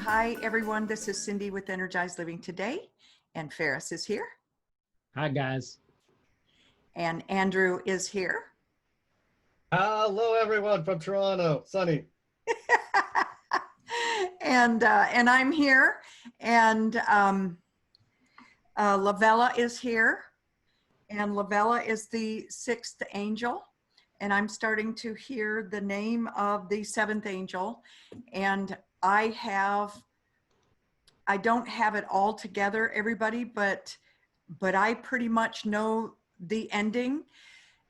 Hi, everyone. This is Cindy with Energized Living Today, and Ferris is here. Hi, guys. And Andrew is here. Hello, everyone from Toronto. Sunny. and I'm here. And Lavella is here. And Lavella is the sixth angel. And I'm starting to hear the name of the seventh angel. And I don't have it all together, everybody, but I pretty much know the ending.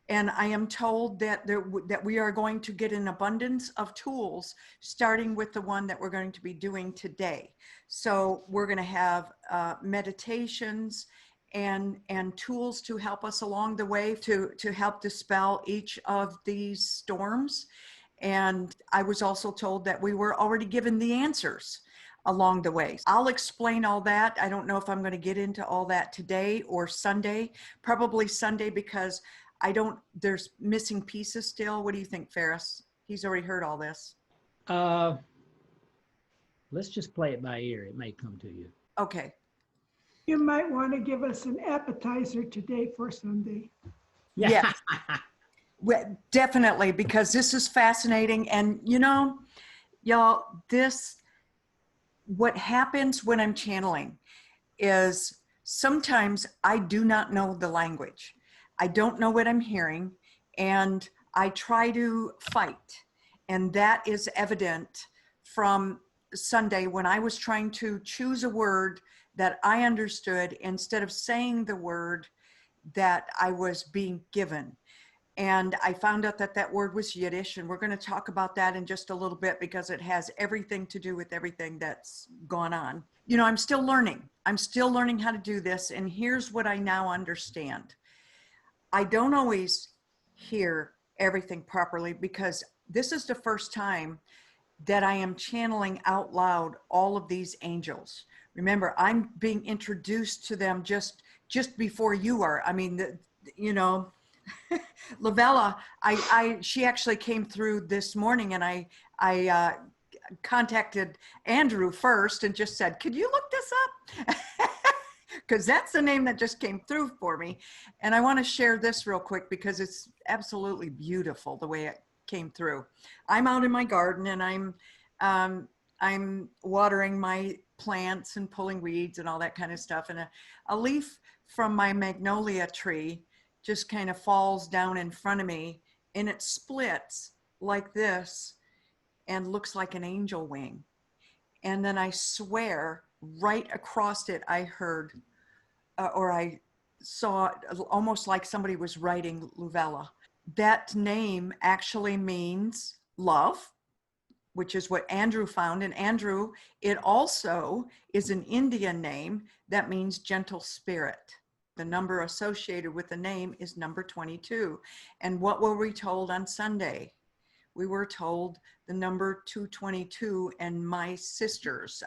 And I am told that that we are going to get an abundance of tools, starting with the one that we're going to be doing today. So we're going to have meditations and tools to help us along the way to help dispel each of these storms. And I was also told that we were already given the answers along the way. I'll explain all that. I don't know if I'm going to get into all that today or Sunday, probably Sunday, because there's missing pieces still. What do you think, Ferris? He's already heard all this. Let's just play it by ear. It may come to you. Okay. You might want to give us an appetizer today for Sunday. Yeah. Well, definitely, because this is fascinating. And you know, y'all, what happens when I'm channeling is sometimes I do not know the language. I don't know what I'm hearing, and I try to fight. And that is evident from Sunday when I was trying to choose a word that I understood instead of saying the word that I was being given. And I found out that that word was Yiddish, and we're going to talk about that in just a little bit because it has everything to do with everything that's gone on. You know, I'm still learning. I'm still learning how to do this. And here's what I now understand. I don't always hear everything properly because this is the first time that I am channeling out loud all of these angels. Remember, I'm being introduced to them just before you are. I mean, you know, Lavella, she actually came through this morning, and I contacted Andrew first and just said, could you look this up? Because that's the name that just came through for me. And I want to share this real quick because it's absolutely beautiful the way it came through. I'm out in my garden, and I'm watering my plants and pulling weeds and all that kind of stuff. And a leaf from my magnolia tree just kind of falls down in front of me, and it splits like this and looks like an angel wing. And then I swear right across it, I heard, or I saw almost like somebody was writing Luvella. That name actually means love, which is what Andrew found. And Andrew, it also is an Indian name that means gentle spirit. The number associated with the name is number 22. And what were we told on Sunday? We were told the number 222 and my sisters,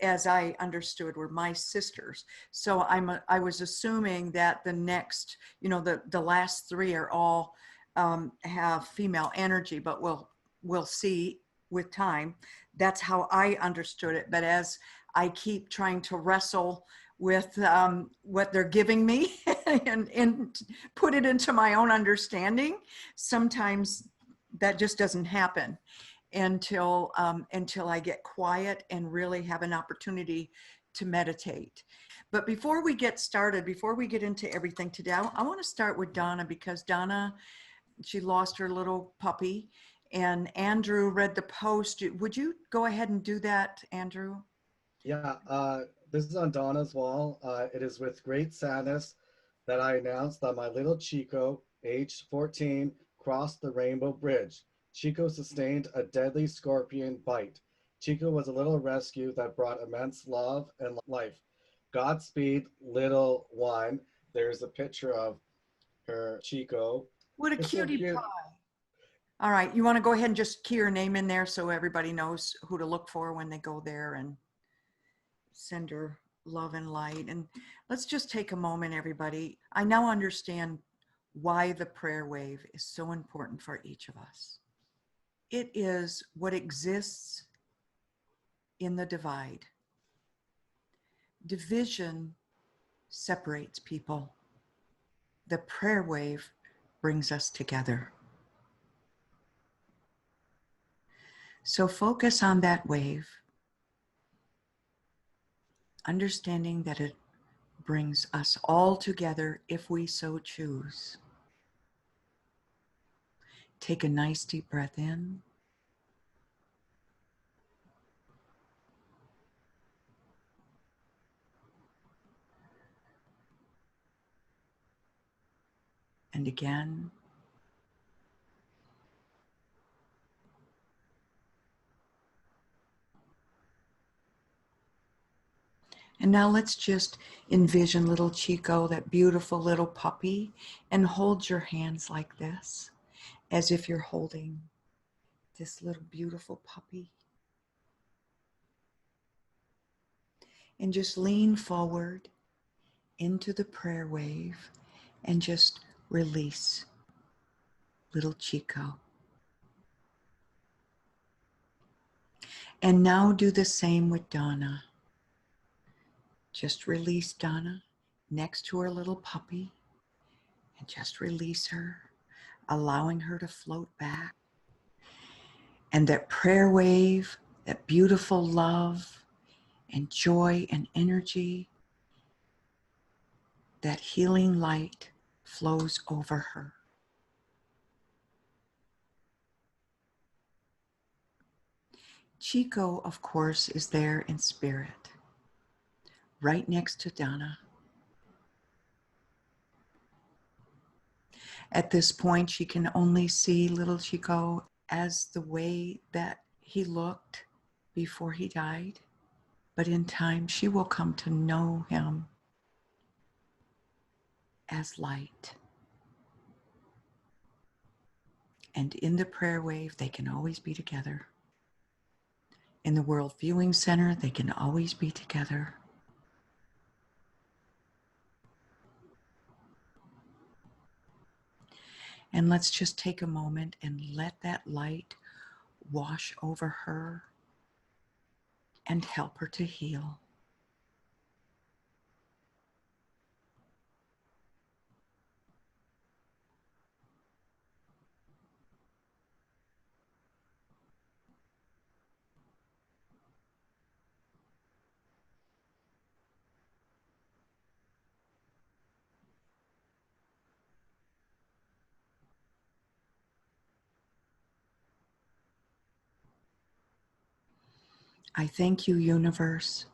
as I understood, were my sisters. So I was assuming that the next, you know, the last three are all have female energy, but we'll see with time. That's how I understood it. But as I keep trying to wrestle with what they're giving me and put it into my own understanding, sometimes that just doesn't happen until I get quiet and really have an opportunity to meditate. But before we get started, before we get into everything today, I want to start with Donna, because Donna, she lost her little puppy, and Andrew read the post. Would you go ahead and do that, Andrew? Yeah, this is on Donna's wall. It is with great sadness that I announced that my little Chico, aged 14, crossed the Rainbow Bridge. Chico sustained a deadly scorpion bite. Chico was a little rescue that brought immense love and life. Godspeed, little one. There's a picture of her Chico. What a It's so cutie cute. pie. All right, you want to go ahead and just key your name in there so everybody knows who to look for when they go there, and send her love and light. And let's just take a moment, everybody. I now understand why the prayer wave is so important for each of us. It is what exists in the divide. Division separates people. The prayer wave brings us together. So focus on that wave, understanding that it brings us all together if we so choose. Take a nice deep breath in. And again. And now let's just envision little Chico, that beautiful little puppy, and hold your hands like this, as if you're holding this little beautiful puppy. And just lean forward into the prayer wave and just release little Chico. And now do the same with Donna. Just release Donna next to her little puppy and just release her, allowing her to float back. And that prayer wave, that beautiful love and joy and energy, that healing light flows over her. Chico, of course, is there in spirit, right next to Donna. At this point, she can only see little Chico as the way that he looked before he died. But in time, she will come to know him as light. And in the prayer wave, they can always be together. In the World Viewing Center, they can always be together. And let's just take a moment and let that light wash over her and help her to heal. I thank you, universe.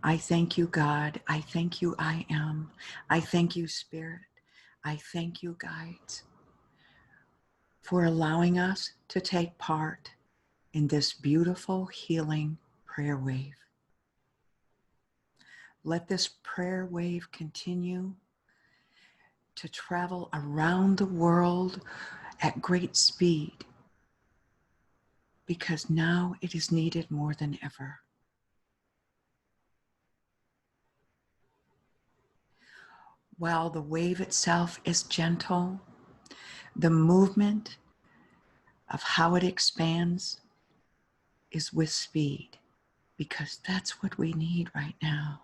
I thank you, God. I thank you, I am. I thank you, Spirit. I thank you, guides, for allowing us to take part in this beautiful healing prayer wave. Let this prayer wave continue to travel around the world at great speed, because now it is needed more than ever. While the wave itself is gentle, the movement of how it expands is with speed, because that's what we need right now.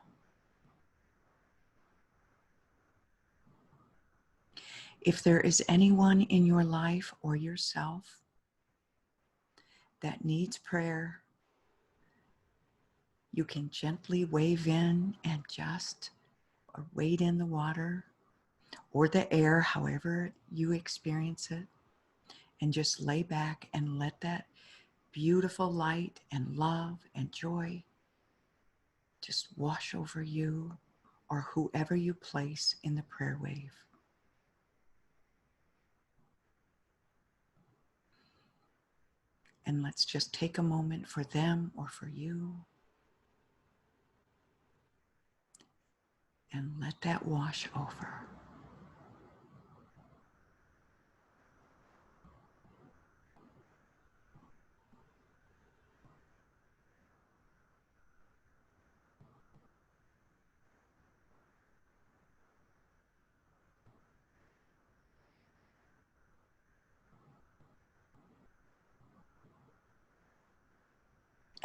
If there is anyone in your life or yourself that needs prayer, you can gently wave in and just wade in the water or the air, however you experience it, and just lay back and let that beautiful light and love and joy just wash over you or whoever you place in the prayer wave. And let's just take a moment for them or for you and let that wash over.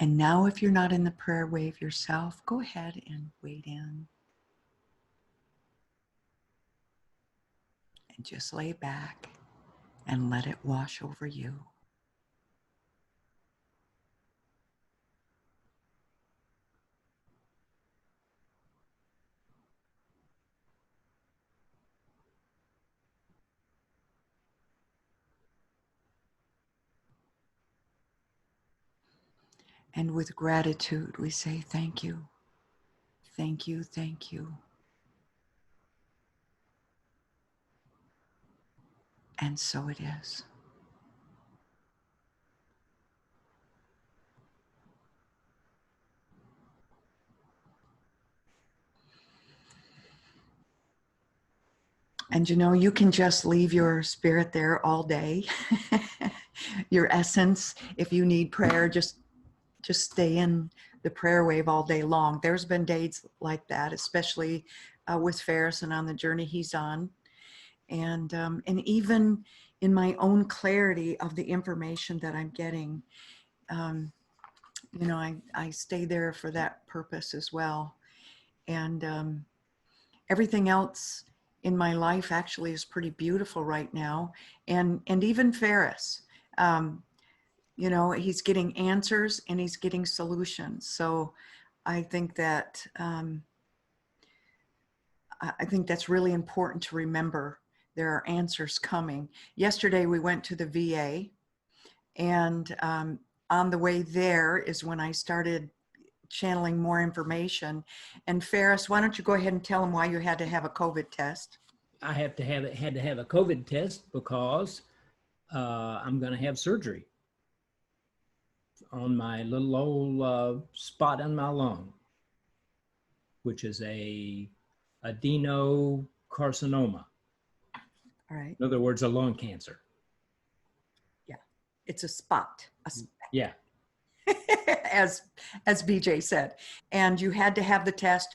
And now if you're not in the prayer wave yourself, go ahead and wade in. And just lay back and let it wash over you. And with gratitude, we say thank you, thank you, thank you. And so it is. And you know, you can just leave your spirit there all day. Your essence, if you need prayer, just stay in the prayer wave all day long. There's been days like that, especially with Ferris and on the journey he's on. And even in my own clarity of the information that I'm getting, you know, I stay there for that purpose as well. And everything else in my life actually is pretty beautiful right now. And even Ferris, you know, he's getting answers and he's getting solutions. So I think that I think that's really important to remember. There are answers coming. Yesterday we went to the VA, and on the way there is when I started channeling more information. And Ferris, why don't you go ahead and tell them why you had to have a COVID test? I had to have a COVID test because I'm going to have surgery on my little old spot on my lung, which is a adenocarcinoma. All right. In other words, a lung cancer. Yeah, it's a spot. Yeah. as BJ said. And you had to have the test,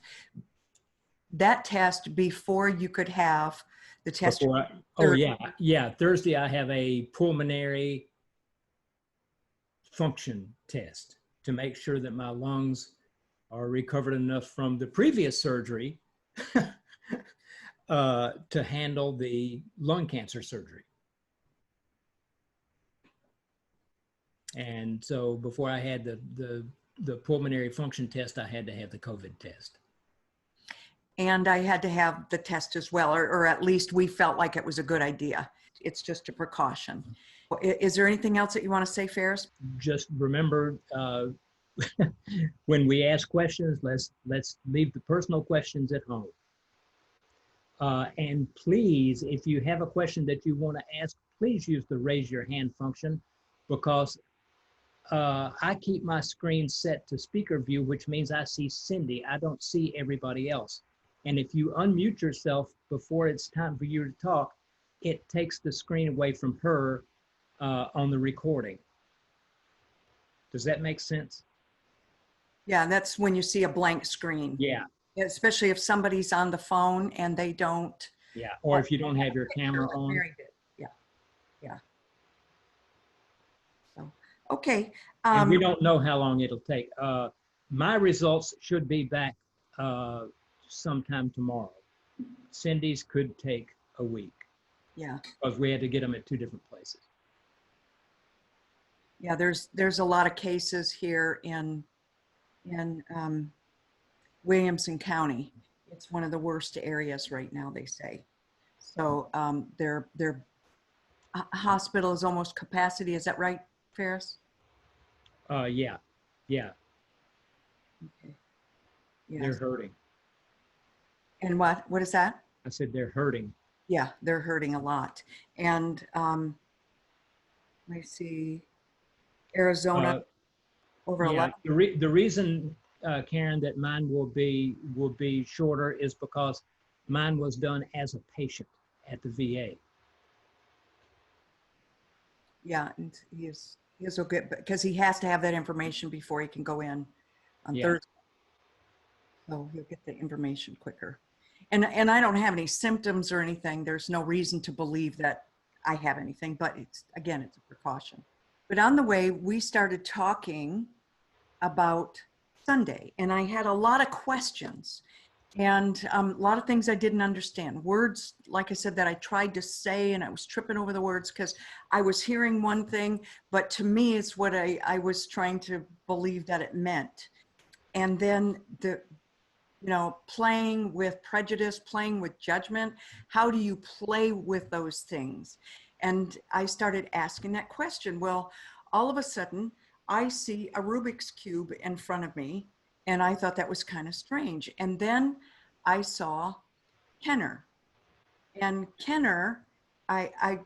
that test before you could have the test. Thursday I have a pulmonary function test to make sure that my lungs are recovered enough from the previous surgery to handle the lung cancer surgery. And so before I had the pulmonary function test, I had to have the COVID test. And I had to have the test as well, or at least we felt like it was a good idea. It's just a precaution. Is there anything else that you want to say, Ferris? Just remember, when we ask questions, let's leave the personal questions at home. And please, if you have a question that you want to ask, please use the raise your hand function, because I keep my screen set to speaker view, which means I see Cindy. I don't see everybody else. And if you unmute yourself before it's time for you to talk, it takes the screen away from her on the recording. Does that make sense? Yeah, that's when you see a blank screen. Yeah. Especially if somebody's on the phone and they don't. Yeah, or if you don't have your camera on. Very good. Yeah, yeah. So, okay. And we don't know how long it'll take. My results should be back sometime tomorrow. Cindy's could take a week. Yeah. Because we had to get them at 2 different places. Yeah, there's a lot of cases here in Williamson County. It's one of the worst areas right now, they say. So their hospital is almost capacity. Is that right, Ferris? Yeah. Okay. Yes. They're hurting. And what is that? I said they're hurting. Yeah, they're hurting a lot. And let me see, Arizona over 11. The reason, Karen, that mine will be shorter is because mine was done as a patient at the VA. Yeah, and he's okay, because he has to have that information before he can go in on Thursday. So he'll get the information quicker. And I don't have any symptoms or anything. There's no reason to believe that I have anything, but it's a precaution. But on the way, we started talking about Sunday, and I had a lot of questions and a lot of things I didn't understand. Words, like I said, that I tried to say and I was tripping over the words because I was hearing one thing, but to me it's what I was trying to believe that it meant. And then playing with prejudice, playing with judgment, how do you play with those things? And I started asking that question. Well, all of a sudden I see a Rubik's Cube in front of me, and I thought that was kind of strange. And then I saw Kenner, and Kenner, I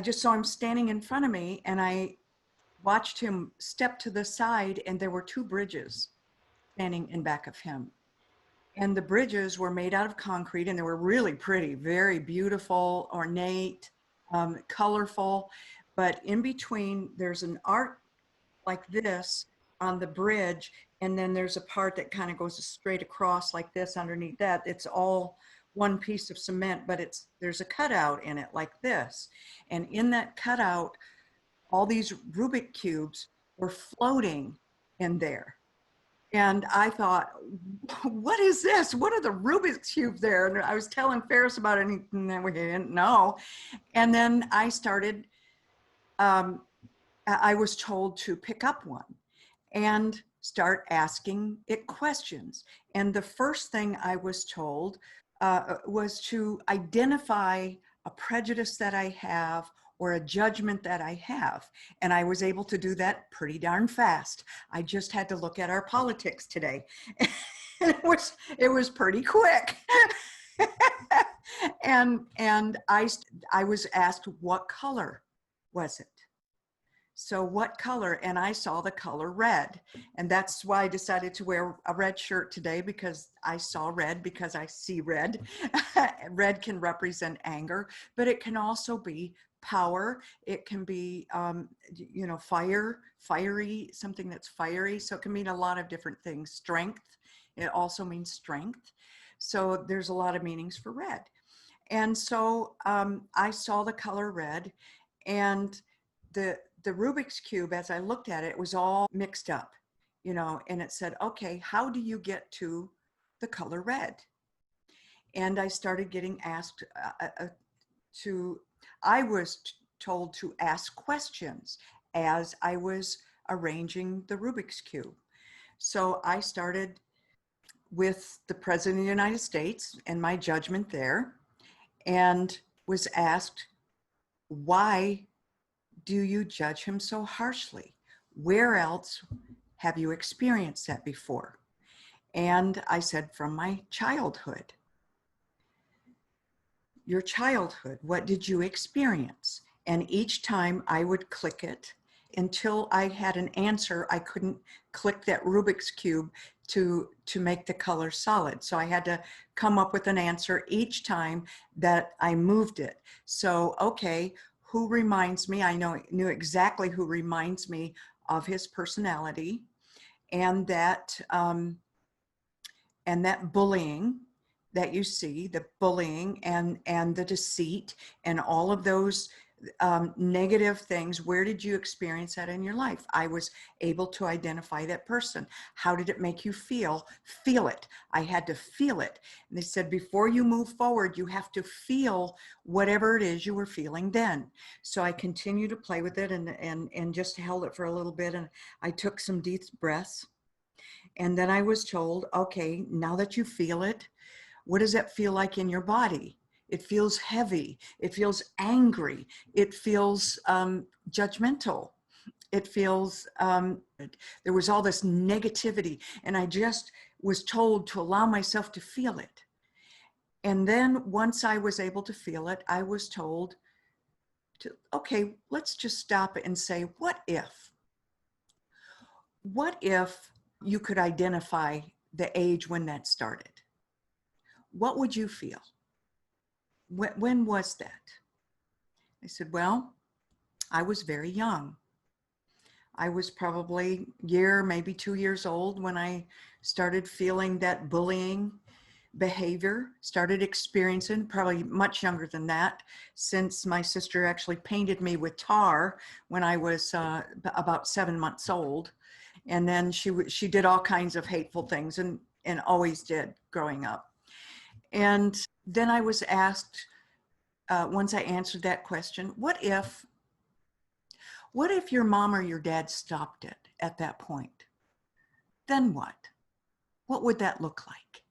just saw him standing in front of me, and I watched him step to the side, and there were two bridges standing in back of him. And the bridges were made out of concrete, and they were really pretty, very beautiful, ornate, colorful. But in between, there's an arc like this on the bridge, and then there's a part that kind of goes straight across like this underneath that. It's all one piece of cement, but there's a cutout in it like this. And in that cutout, all these Rubik cubes were floating in there. And I thought, what is this? What are the Rubik's Cube there? And I was telling Ferris about it, and we didn't know. And then I started, I was told to pick up one and start asking it questions. And the first thing I was told was to identify a prejudice that I have or a judgment that I have. And I was able to do that pretty darn fast. I just had to look at our politics today. it was pretty quick. and I was asked, what color was it? So what color? And I saw the color red. And that's why I decided to wear a red shirt today, because I saw red, because I see red. Red can represent anger, but it can also be power. It can be, fiery, something that's fiery. So it can mean a lot of different things. Strength. It also means strength. So there's a lot of meanings for red. And so I saw the color red, and the Rubik's Cube, as I looked at it, it was all mixed up, and it said, okay, how do you get to the color red? And I started getting asked I was told to ask questions as I was arranging the Rubik's Cube. So I started with the President of the United States and my judgment there, and was asked, why do you judge him so harshly? Where else have you experienced that before? And I said, from my childhood. Your childhood, what did you experience? And each time I would click it until I had an answer. I couldn't click that Rubik's Cube to make the color solid. So I had to come up with an answer each time that I moved it. So, okay, who reminds me? I knew exactly who reminds me of his personality, and that bullying that you see, the bullying and the deceit and all of those negative things. Where did you experience that in your life? I was able to identify that person. How did it make you feel? Feel it. I had to feel it. And they said, before you move forward, you have to feel whatever it is you were feeling then. So I continued to play with it and just held it for a little bit. And I took some deep breaths. And then I was told, okay, now that you feel it, what does that feel like in your body? It feels heavy. It feels angry. It feels judgmental. It feels, there was all this negativity, and I just was told to allow myself to feel it. And then once I was able to feel it, I was told to, okay, let's just stop and say, what if? What if you could identify the age when that started? What would you feel? When was that? I said, well, I was very young. I was probably a year, maybe 2 years old when I started feeling that bullying behavior, started experiencing, probably much younger than that, since my sister actually painted me with tar when I was about 7 months old. And then she did all kinds of hateful things, and always did growing up. And then I was asked, once I answered that question, what if your mom or your dad stopped it at that point? Then what? What would that look like?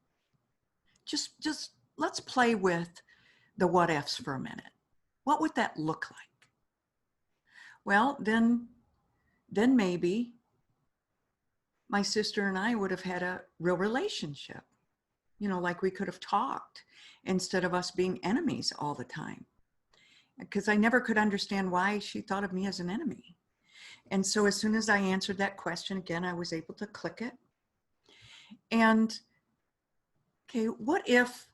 Just let's play with the what ifs for a minute. What would that look like? Well, then maybe my sister and I would have had a real relationship. You know, like we could have talked instead of us being enemies all the time. Because I never could understand why she thought of me as an enemy. And so as soon as I answered that question again, I was able to click it. And okay, what if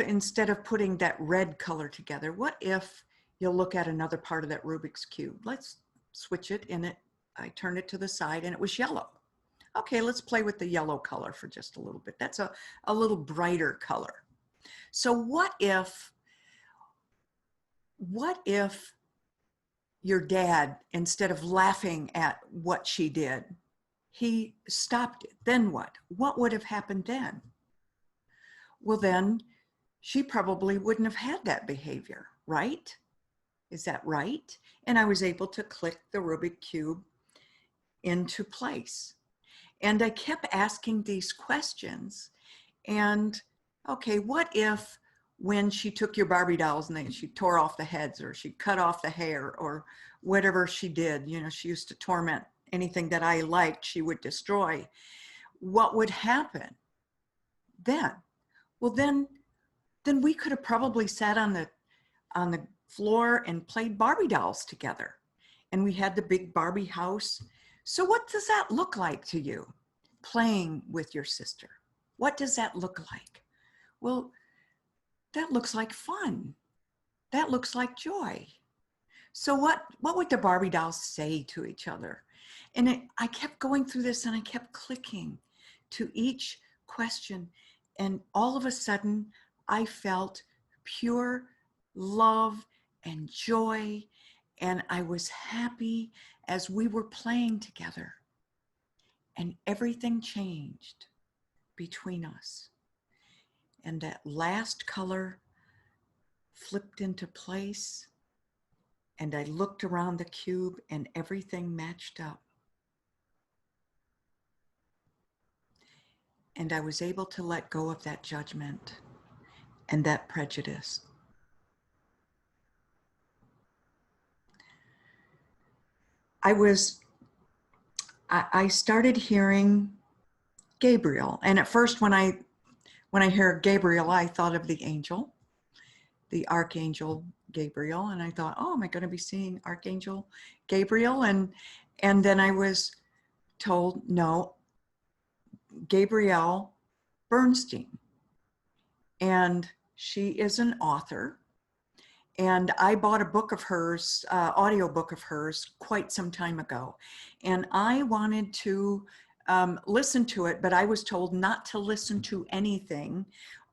instead of putting that red color together, what if you look at another part of that Rubik's Cube? Let's switch it, and I turned it to the side and it was yellow. Okay, let's play with the yellow color for just a little bit. That's a little brighter color. So what if your dad, instead of laughing at what she did, he stopped it? Then what? What would have happened then? Well, then she probably wouldn't have had that behavior, right? Is that right? And I was able to click the Rubik Cube into place. And I kept asking these questions. And okay, what if when she took your Barbie dolls and she tore off the heads, or she cut off the hair, or whatever she did, you know, she used to torment anything that I liked, she would destroy. What would happen then? Well, then we could have probably sat on the floor and played Barbie dolls together. And we had the big Barbie house. So what does that look like to you, playing with your sister? What does that look like? Well, that looks like fun. That looks like joy. So what would the Barbie dolls say to each other? And I kept going through this, and I kept clicking to each question. And all of a sudden, I felt pure love and joy. And I was happy as we were playing together. And everything changed between us. And that last color flipped into place. And I looked around the cube and everything matched up. And I was able to let go of that judgment and that prejudice. I started hearing Gabriel. And at first when I heard Gabriel, I thought of the angel, the Archangel Gabriel. And I thought, oh, am I going to be seeing Archangel Gabriel? And then I was told, no, Gabrielle Bernstein. And she is an author. And I bought a book of hers, audio book of hers, quite some time ago. And I wanted to listen to it, but I was told not to listen to anything,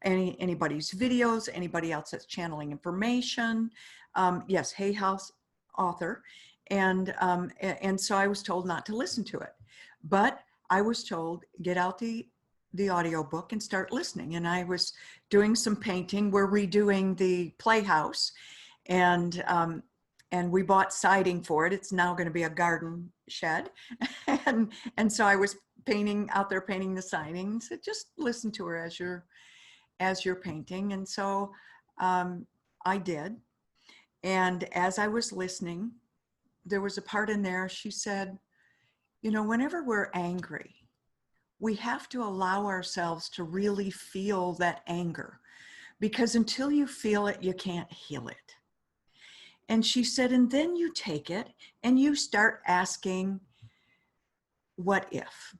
anybody's videos, anybody else that's channeling information. Yes, Hay House author. And so I was told not to listen to it. But I was told, get out the audio book and start listening. And I was doing some painting. We're redoing the playhouse, and we bought siding for it. It's now going to be a garden shed. and so I was painting out there, painting the siding. So just listen to her as you're painting. And so I did. And as I was listening, there was a part in there, she said, you know, whenever we're angry, we have to allow ourselves to really feel that anger, because until you feel it, you can't heal it. And she said, and then you take it and you start asking, what if?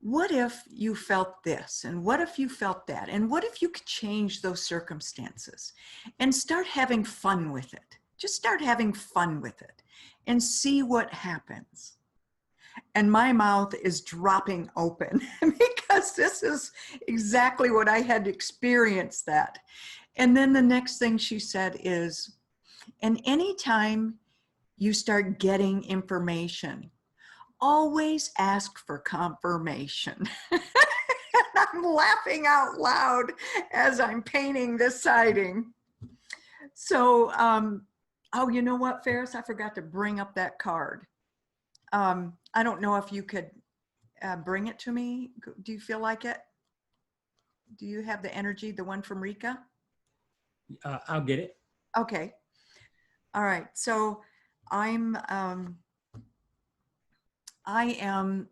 What if you felt this? And what if you felt that? And what if you could change those circumstances? And start having fun with it. Just start having fun with it and see what happens. And my mouth is dropping open because this is exactly what I had experienced that. And then the next thing she said is, and anytime you start getting information, always ask for confirmation. And I'm laughing out loud as I'm painting the siding. So, oh, you know what, Ferris? I forgot to bring up that card. I don't know if you could bring it to me. Do you feel like it? Do you have the energy, the one from Rika? I'll get it. Okay. All right. So I am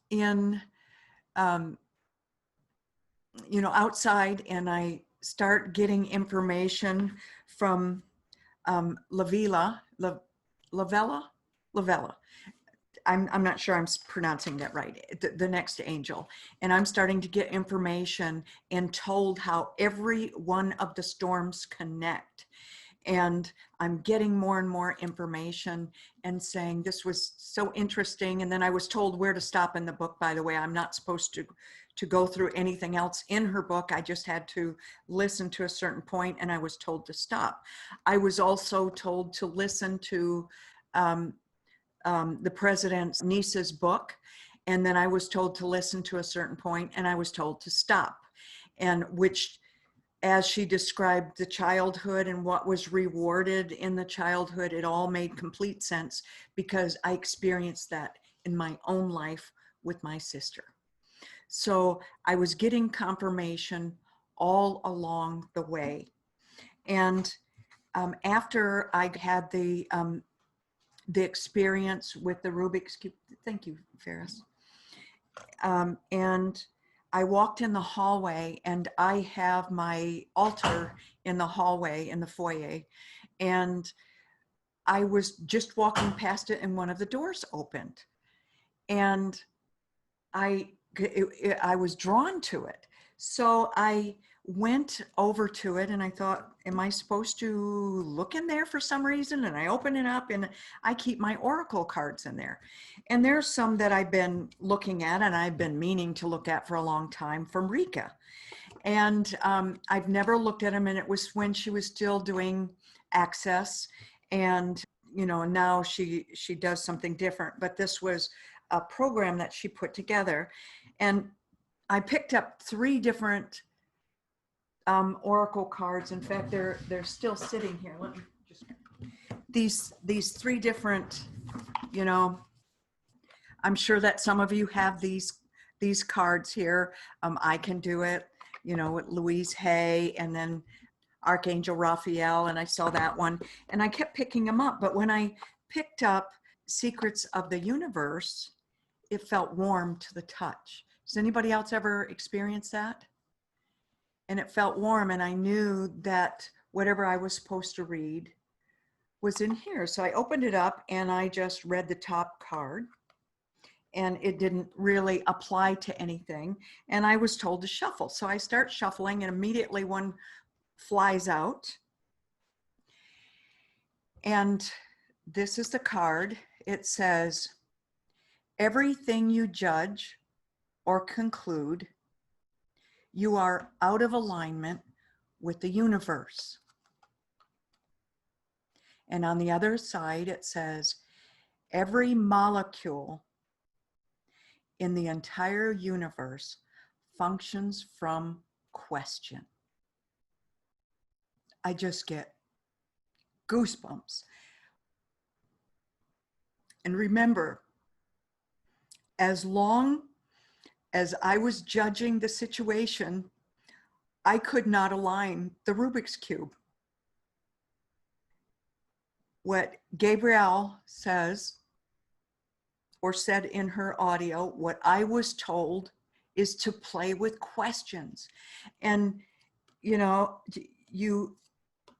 in, outside, and I start getting information from Lavella. I'm not sure I'm pronouncing that right, the next angel. And I'm starting to get information and told how every one of the storms connect. And I'm getting more and more information and saying this was so interesting. And then I was told where to stop in the book, by the way. I'm not supposed to go through anything else in her book. I just had to listen to a certain point, and I was told to stop. I was also told to listen to the president's niece's book. And then I was told to listen to a certain point, and I was told to stop. And which, as she described the childhood and what was rewarded in the childhood, it all made complete sense because I experienced that in my own life with my sister. So I was getting confirmation all along the way. And after I had the experience with the Rubik's Cube, thank you, Ferris. And I walked in the hallway, and I have my altar in the hallway in the foyer, and I was just walking past it, and one of the doors opened, and I was drawn to it. So I went over to it, and I thought, am I supposed to look in there for some reason? And I opened it up, and I keep my oracle cards in there. And there's some that I've been looking at, and I've been meaning to look at for a long time, from Rika. And I've never looked at them, and it was when she was still doing Access. And, now she does something different. But this was a program that she put together. And I picked up 3 different oracle cards. In fact, they're still sitting here. Let me just, these 3 different, I'm sure that some of you have these cards here. I can do it, with Louise Hay, and then Archangel Raphael, and I saw that one, and I kept picking them up. But when I picked up Secrets of the Universe, it felt warm to the touch. Does anybody else ever experience that? And it felt warm, and I knew that whatever I was supposed to read was in here. So I opened it up, and I just read the top card, and it didn't really apply to anything. And I was told to shuffle. So I start shuffling, and immediately one flies out. And this is the card. It says, everything you judge or conclude, you are out of alignment with the universe. And on the other side, it says, every molecule in the entire universe functions from question. I just get goosebumps. And remember, as long as I was judging the situation, I could not align the Rubik's Cube. What Gabrielle says, or said in her audio, what I was told is to play with questions. And,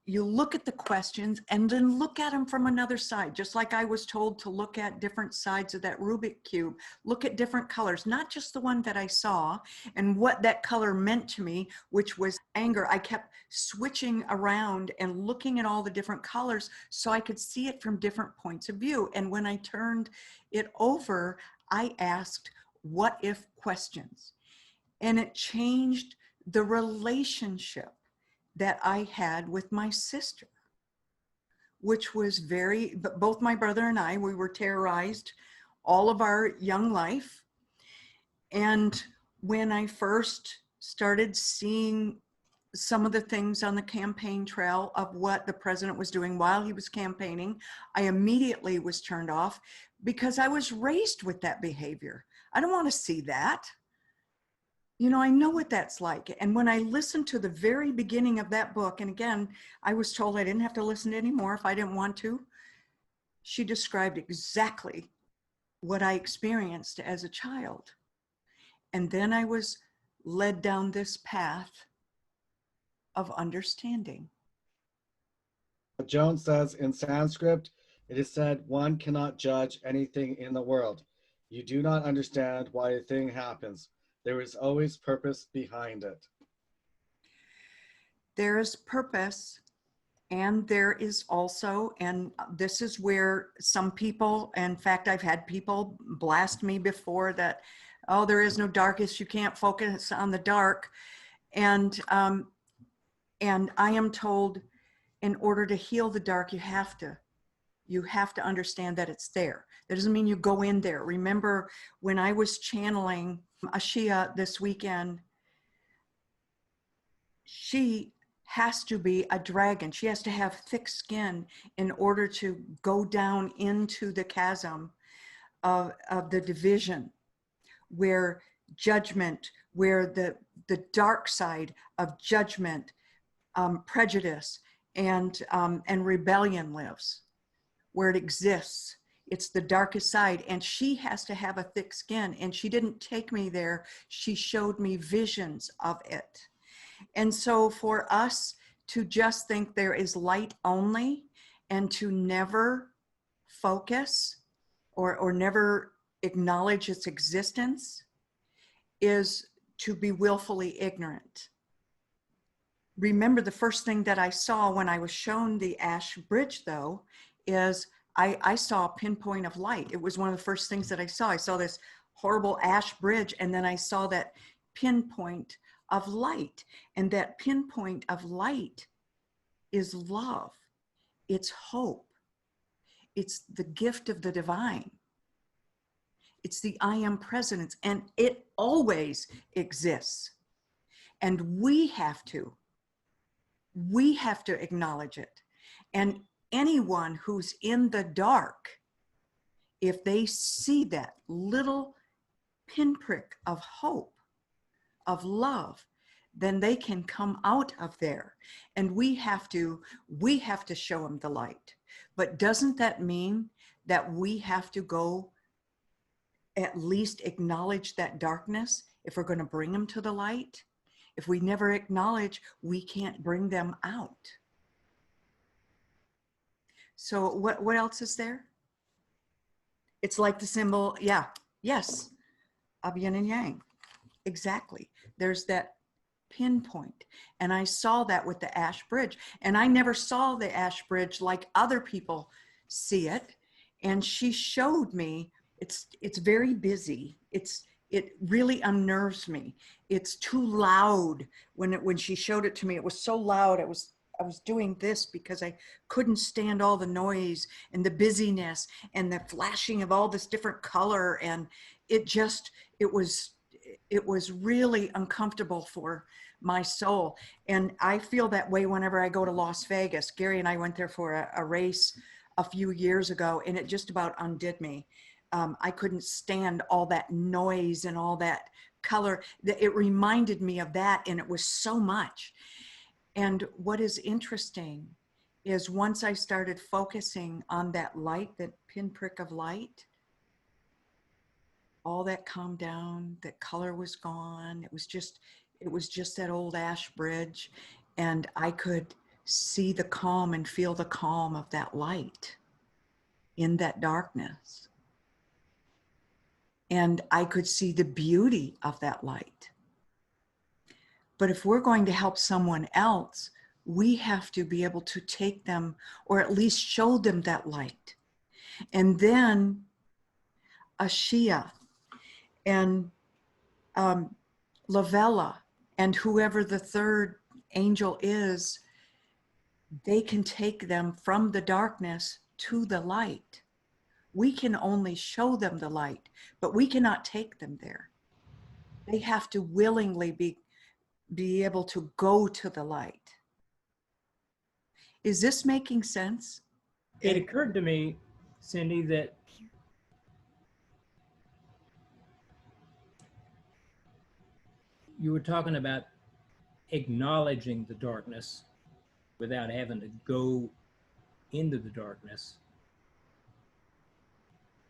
you look at the questions and then look at them from another side, just like I was told to look at different sides of that Rubik Cube, look at different colors, not just the one that I saw and what that color meant to me, which was anger. I kept switching around and looking at all the different colors so I could see it from different points of view. And when I turned it over, I asked what if questions, and it changed the relationship that I had with my sister, which was both my brother and I, we were terrorized all of our young life. And when I first started seeing some of the things on the campaign trail of what the president was doing while he was campaigning, I immediately was turned off because I was raised with that behavior. I don't want to see that. You know, I know what that's like. And when I listened to the very beginning of that book, and again, I was told I didn't have to listen to anymore if I didn't want to, she described exactly what I experienced as a child. And then I was led down this path of understanding. Joan says in Sanskrit, it is said, one cannot judge anything in the world. You do not understand why a thing happens. There is always purpose behind it. There is purpose, and there is also, and this is where some people, in fact, I've had people blast me before that, oh, there is no darkest, you can't focus on the dark. And I am told, in order to heal the dark, you have to understand that it's there. That doesn't mean you go in there. Remember when I was channeling Ashia this weekend, she has to be a dragon. She has to have thick skin in order to go down into the chasm of the division, where judgment, where the dark side of judgment, prejudice, and rebellion lives, where it exists. It's the darkest side, and she has to have a thick skin. And she didn't take me there. She showed me visions of it. And so for us to just think there is light only and to never focus or never acknowledge its existence is to be willfully ignorant. Remember, the first thing that I saw when I was shown the ash bridge, though, is I saw a pinpoint of light. It was one of the first things that I saw. I saw this horrible ash bridge, and then I saw that pinpoint of light. And that pinpoint of light is love. It's hope. It's the gift of the divine. It's the I am presence, and it always exists. And we have to acknowledge it. And anyone who's in the dark, if they see that little pinprick of hope, of love, then they can come out of there. And we have to show them the light. But doesn't that mean that we have to go at least acknowledge that darkness if we're going to bring them to the light? If we never acknowledge, we can't bring them out. So what else is there? It's like the symbol, yeah, yes, of yin and yang. Exactly. There's that pinpoint. And I saw that with the ash bridge. And I never saw the ash bridge like other people see it. And she showed me, it's very busy. It really unnerves me. It's too loud. When she showed it to me, it was so loud. I was doing this because I couldn't stand all the noise and the busyness and the flashing of all this different color. And it was really uncomfortable for my soul. And I feel that way whenever I go to Las Vegas. Gary and I went there for a race a few years ago, and it just about undid me. I couldn't stand all that noise and all that color. It reminded me of that, and it was so much. And what is interesting is once I started focusing on that light, that pinprick of light, all that calmed down, that color was gone. It was just that old ash bridge. And I could see the calm and feel the calm of that light in that darkness. And I could see the beauty of that light. But if we're going to help someone else, we have to be able to take them, or at least show them that light. And then Ashia and Lavella and whoever the third angel is, they can take them from the darkness to the light We can only show them the light, but we cannot take them there. They have to willingly be able to go to the light. Is this making sense? It occurred to me, Cindy, that you were talking about acknowledging the darkness without having to go into the darkness.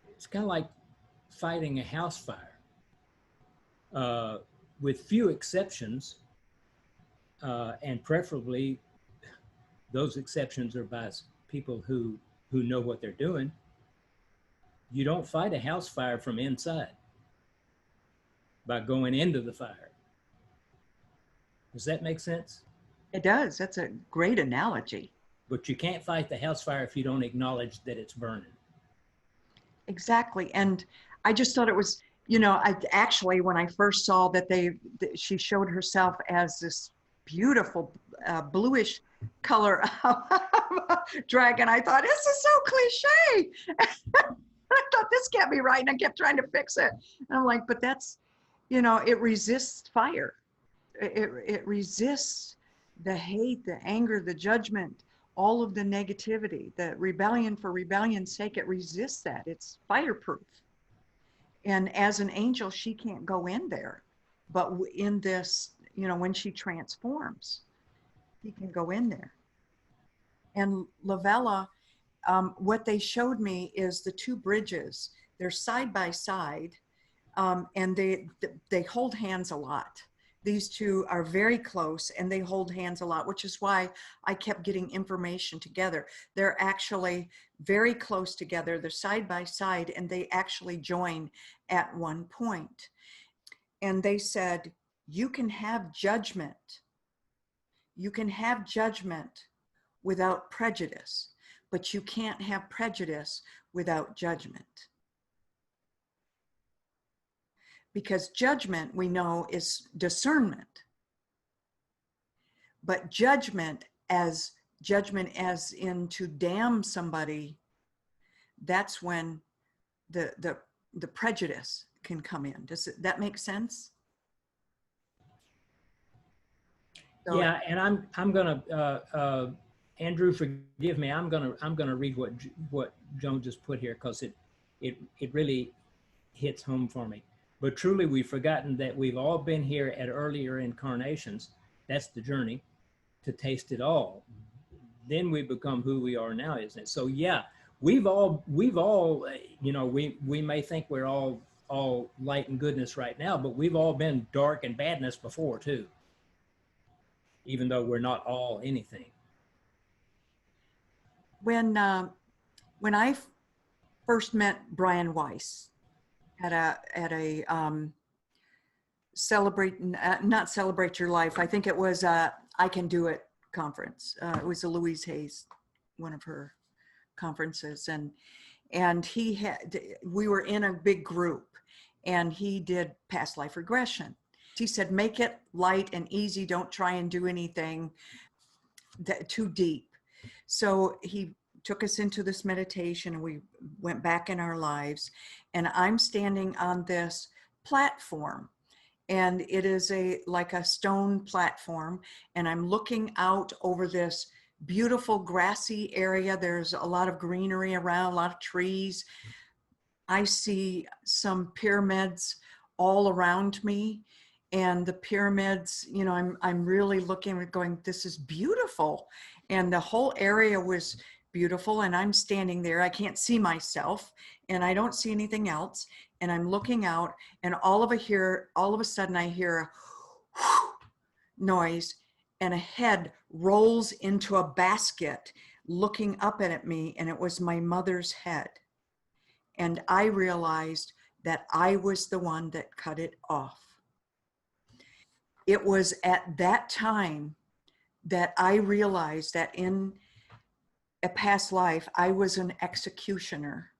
It's kind of like fighting a house fire. With few exceptions, and preferably those exceptions are by people who know what they're doing. You don't fight a house fire from inside by going into the fire. Does that make sense? It does. That's a great analogy. But you can't fight the house fire if you don't acknowledge that it's burning. Exactly. And I just thought it was, you know, I actually, when I first saw that she showed herself as this beautiful bluish color dragon, I thought, this is so cliche. I thought, this can't be right. And I kept trying to fix it. And I'm like, but that's, you know, it resists fire. It resists the hate, the anger, the judgment, all of the negativity, the rebellion for rebellion's sake. It resists that. It's fireproof. And as an angel, she can't go in there. But in this, you know, when she transforms, he can go in there. And Lavella, what they showed me is the two bridges. They're side by side, and they hold hands a lot. These two are very close and they hold hands a lot, which is why I kept getting information together. They're actually very close together. They're side by side and they actually join at one point. And they said, you can have judgment. You can have judgment without prejudice, but you can't have prejudice without judgment. Because judgment, we know, is discernment. But judgment as in to damn somebody, that's when the prejudice can come in. Does that make sense? So, yeah, and I'm gonna Andrew, forgive me. I'm gonna read what Joan just put here because it really hits home for me. But truly, we've forgotten that we've all been here at earlier incarnations. That's the journey to taste it all. Then we become who we are now, isn't it? So yeah, we've all, you know, we may think we're all light and goodness right now, but we've all been dark and badness before too, even though we're not all anything. when I first met Brian Weiss at a not Celebrate Your Life. I think it was I Can Do It conference. It was a Louise Hayes, one of her conferences, and we were in a big group, and he did past life regression. He said, make it light and easy. Don't try and do anything too deep. So he took us into this meditation and we went back in our lives, and I'm standing on this platform, and it is like a stone platform, and I'm looking out over this beautiful grassy area. There's a lot of greenery around, a lot of trees. I see some pyramids all around me, and the pyramids, you know, I'm really looking and going, this is beautiful. And the whole area was beautiful, and I'm standing there. I can't see myself and I don't see anything else. And I'm looking out, and all of a sudden I hear a noise, and a head rolls into a basket looking up at me, and it was my mother's head. And I realized that I was the one that cut it off. It was at that time that I realized that in a past life, I was an executioner.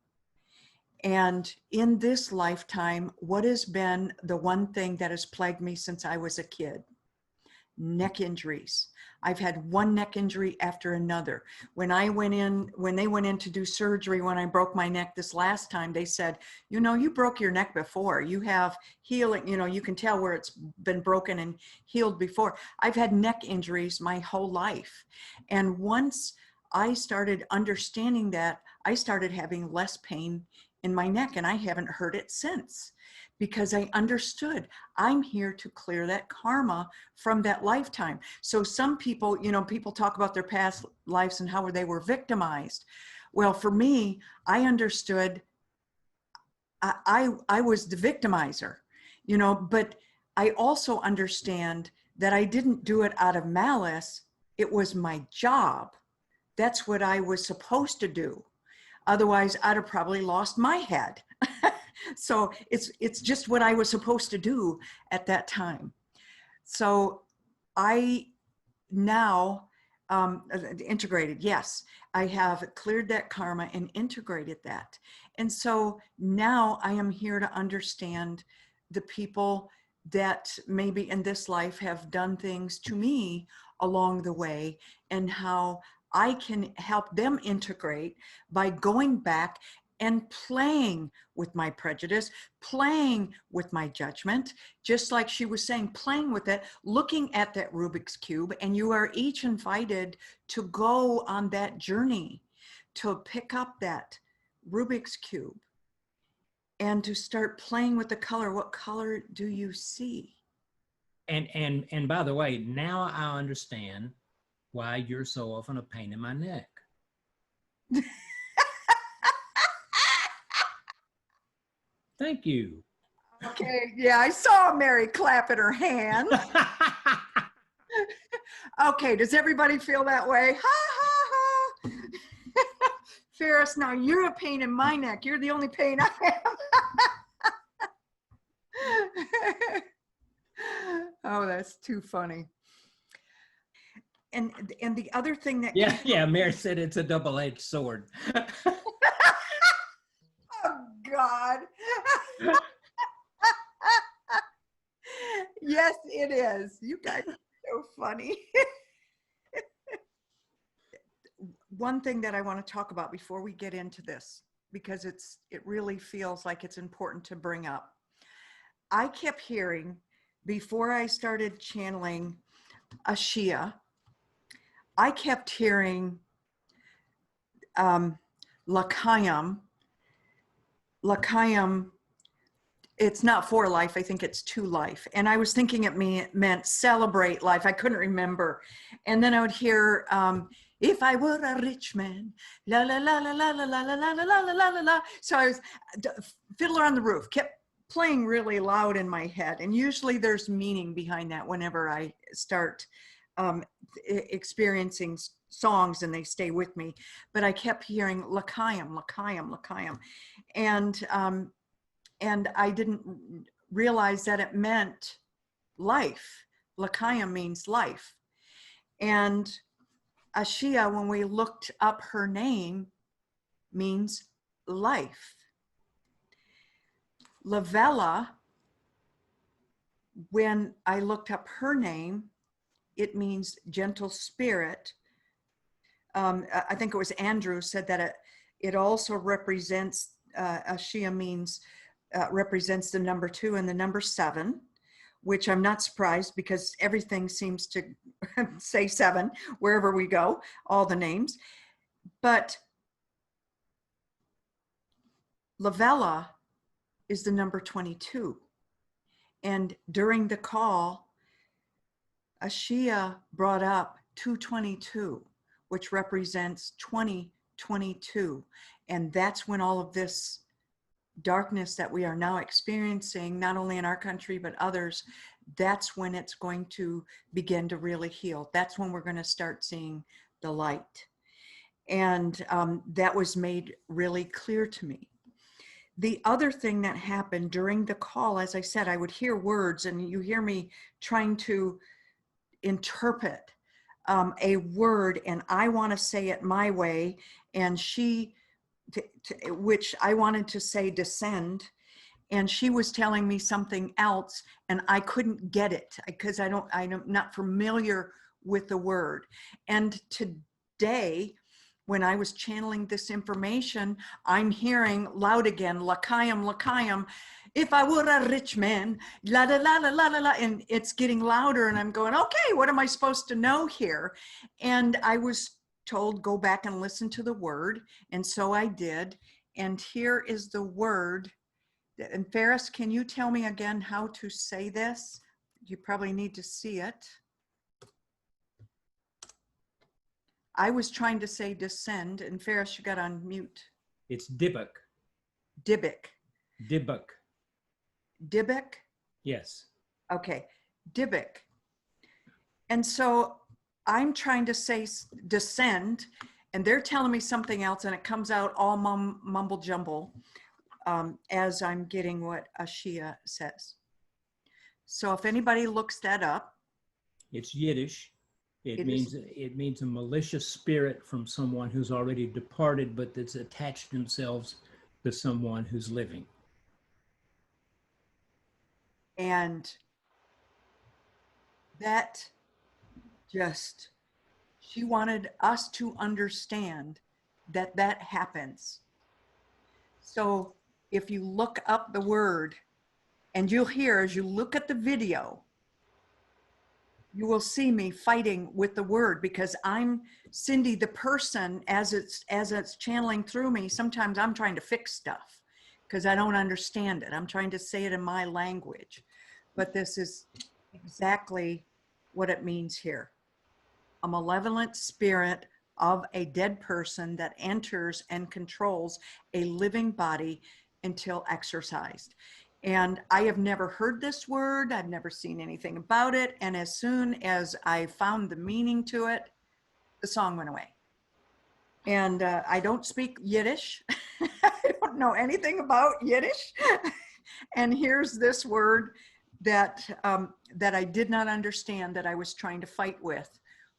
And in this lifetime, what has been the one thing that has plagued me since I was a kid? neck injuries. I've had one neck injury after another. When they went in to do surgery, when I broke my neck this last time, they said, you know, you broke your neck before. You have healing, you know, you can tell where it's been broken and healed before. I've had neck injuries my whole life. And once I started understanding that, I started having less pain in my neck, and I haven't heard it since, because I understood I'm here to clear that karma from that lifetime. So some people, you know, people talk about their past lives and how they were victimized. Well, for me, I understood I was the victimizer, you know, but I also understand that I didn't do it out of malice. It was my job. That's what I was supposed to do. Otherwise, I'd have probably lost my head. So it's just what I was supposed to do at that time. So I now integrated, yes, I have cleared that karma and integrated that. And so now I am here to understand the people that maybe in this life have done things to me along the way, and how I can help them integrate by going back and playing with my prejudice, playing with my judgment, just like she was saying, playing with it, looking at that Rubik's Cube. And you are each invited to go on that journey, to pick up that Rubik's Cube and to start playing with the color. What color do you see? And by the way, now I understand why you're so often a pain in my neck. Thank you. Okay, yeah, I saw Mary clapping her hands. Okay, does everybody feel that way? Ha ha ha. Ferris, now you're a pain in my neck. You're the only pain I have. Oh, that's too funny. And the other thing that yeah, Mary said it's a double-edged sword. Oh God. Yes, it is. You guys are so funny. One thing that I want to talk about before we get into this, because it really feels like it's important to bring up. I kept hearing, before I started channeling Ashia, I kept hearing Lakayam. Lakayam, it's not for life, I think it's to life. And I was thinking it meant celebrate life. I couldn't remember. And then I would hear, if I were a rich man, la la la la la la la la la la la la la la. So I was, Fiddler on the Roof kept playing really loud in my head. And usually there's meaning behind that whenever I start experiencing songs and they stay with me. But I kept hearing Lakayam, Lakayam, Lakayam. And I didn't realize that it meant life. Lakayam means life. And Ashia, when we looked up her name, means life. Lavella, when I looked up her name, it means gentle spirit. I think it was Andrew said that it also represents, Ashia means, represents the number 2 and the number 7, which I'm not surprised because everything seems to say 7 wherever we go, all the names. But Lavella is the number 22. And during the call, Ashia brought up 222, which represents 2022. And that's when all of this darkness that we are now experiencing, not only in our country, but others, that's when it's going to begin to really heal. That's when we're going to start seeing the light. And that was made really clear to me. The other thing that happened during the call, as I said, I would hear words, and you hear me trying to interpret a word, and I want to say it my way, and which I wanted to say descend, and she was telling me something else, and I couldn't get it because I'm not familiar with the word. And today, when I was channeling this information, I'm hearing loud again, Lakayam, Lakayam, if I were a rich man, la la la la la la la, and it's getting louder, and I'm going, okay, what am I supposed to know here? And I was told, go back and listen to the word, and so I did. And here is the word. And Ferris, can you tell me again how to say this? You probably need to see it. I was trying to say descend, and Ferris, you got on mute. It's Dybbuk. Dybbuk. Dybbuk. Dybbuk? Yes. Okay, Dybbuk. And so I'm trying to say descend, and they're telling me something else, and it comes out all mumble jumble as I'm getting what Ashia says. So if anybody looks that up. It's Yiddish. It means a malicious spirit from someone who's already departed, but that's attached themselves to someone who's living. And that just, she wanted us to understand that that happens. So if you look up the word, and you'll hear as you look at the video, you will see me fighting with the word, because I'm Cindy, the person, as it's channeling through me. Sometimes I'm trying to fix stuff because I don't understand it. I'm trying to say it in my language, but this is exactly what it means here. A malevolent spirit of a dead person that enters and controls a living body until exorcised. And I have never heard this word. I've never seen anything about it. And as soon as I found the meaning to it, the song went away. And I don't speak Yiddish. I don't know anything about Yiddish. And here's this word that I did not understand, that I was trying to fight with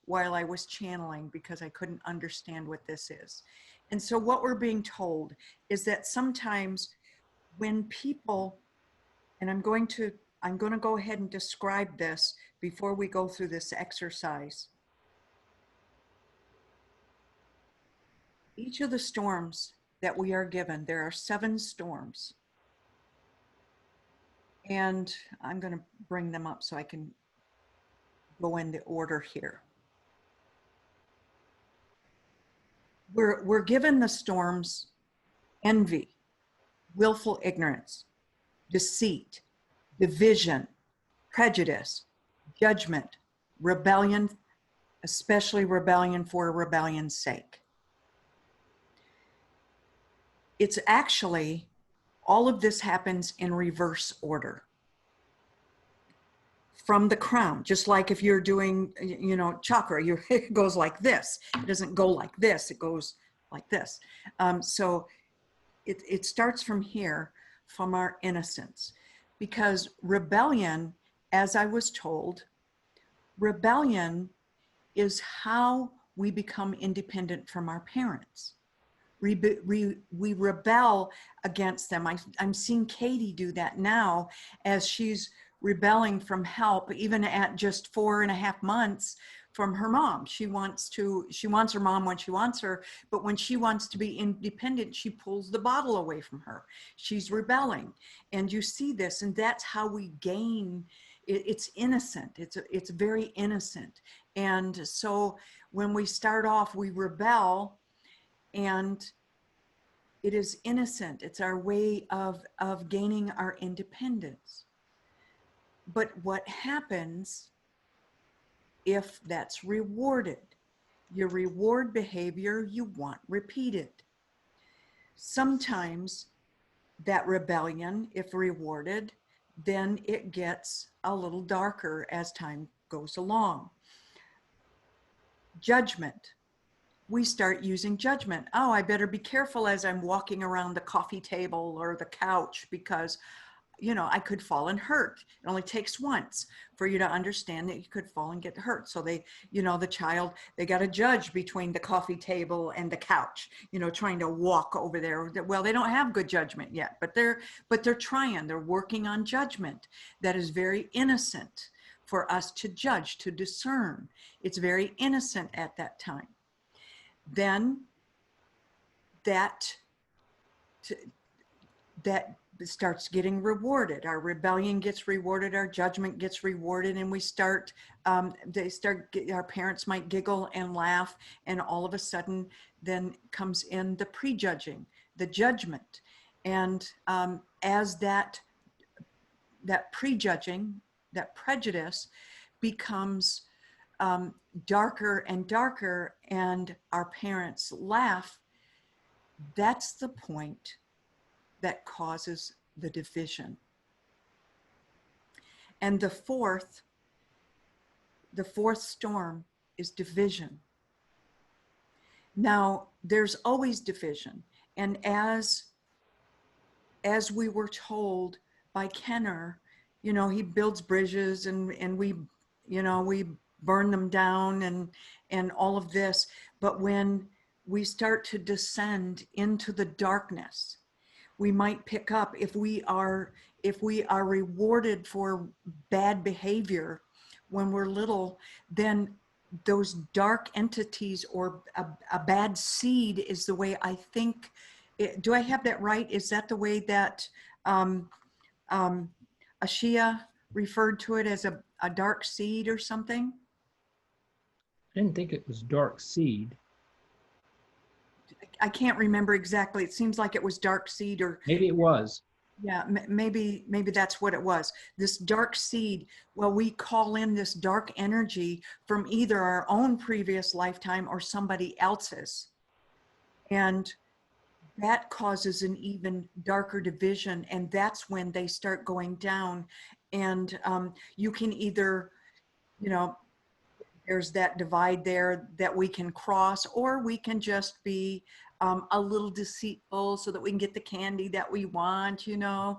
while I was channeling, because I couldn't understand what this is. And so what we're being told is that sometimes when people, and I'm going to go ahead and describe this before we go through this exercise. Each of the storms that we are given, there are 7 storms. And I'm going to bring them up so I can go in the order here. We're given the storms: envy, willful ignorance, deceit, division, prejudice, judgment, rebellion, especially rebellion for rebellion's sake. It's actually, all of this happens in reverse order. From the crown, just like if you're doing, chakra, it goes like this. It doesn't go like this, it goes like this. So it starts from here, from our innocence. Because rebellion, as I was told, rebellion is how we become independent from our parents. We rebel against them. I'm seeing Katie do that now as she's rebelling from help, even at just 4.5 months from her mom. She wants her mom when she wants her, but when she wants to be independent, she pulls the bottle away from her. She's rebelling. And you see this, and that's how we gain. It's innocent. It's very innocent. And so when we start off, we rebel, and it is innocent. It's our way of gaining our independence. But what happens if that's rewarded? Your reward behavior you want repeated. Sometimes that rebellion, if rewarded, then it gets a little darker as time goes along. Judgment. We start using judgment. Oh, I better be careful as I'm walking around the coffee table or the couch, because you know, I could fall and hurt. It only takes once for you to understand that you could fall and get hurt. So they, you know, the child, they got a judge between the coffee table and the couch, you know, trying to walk over there. Well, they don't have good judgment yet, but they're trying, they're working on judgment that is very innocent for us to judge, to discern. It's very innocent at that time. Then that starts getting rewarded. Our rebellion gets rewarded, our judgment gets rewarded, and we start, our parents might giggle and laugh, and all of a sudden then comes in the prejudging, the judgment. And as that prejudging, that prejudice becomes darker and darker, and our parents laugh, that's the point that causes the division. And the fourth storm is division. Now, there's always division. And as we were told by Kenner, you know, he builds bridges and we, you know, we burn them down and all of this. But when we start to descend into the darkness, we might pick up, if we are rewarded for bad behavior when we're little, then those dark entities, or a bad seed is the way I think. Do I have that right? Is that the way that Ashia referred to it, as a dark seed or something? I didn't think it was dark seed. I can't remember exactly. It seems like it was dark seed, or Maybe it was. yeah, maybe that's what it was. This dark seed. Well, we call in this dark energy from either our own previous lifetime or somebody else's. And that causes an even darker division. And that's when they start going down. And you can either, you know, there's that divide there that we can cross, or we can just be a little deceitful so that we can get the candy that we want, you know.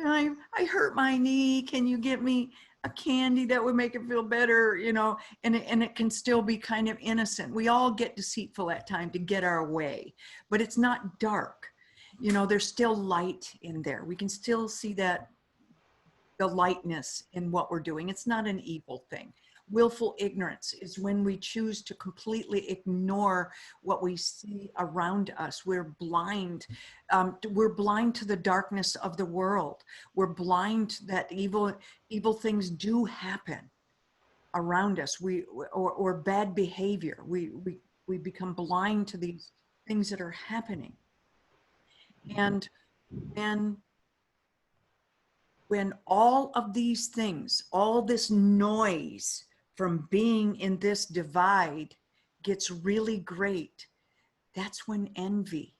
I hurt my knee. Can you get me a candy that would make it feel better, you know? And it can still be kind of innocent. We all get deceitful at times to get our way, but it's not dark. You know, there's still light in there. We can still see that, the lightness in what we're doing. It's not an evil thing. Willful ignorance is when we choose to completely ignore what we see around us. We're blind. We're blind to the darkness of the world. We're blind that evil things do happen around us. Or bad behavior. We become blind to these things that are happening. And when all of these things, all this noise from being in this divide gets really great, that's when envy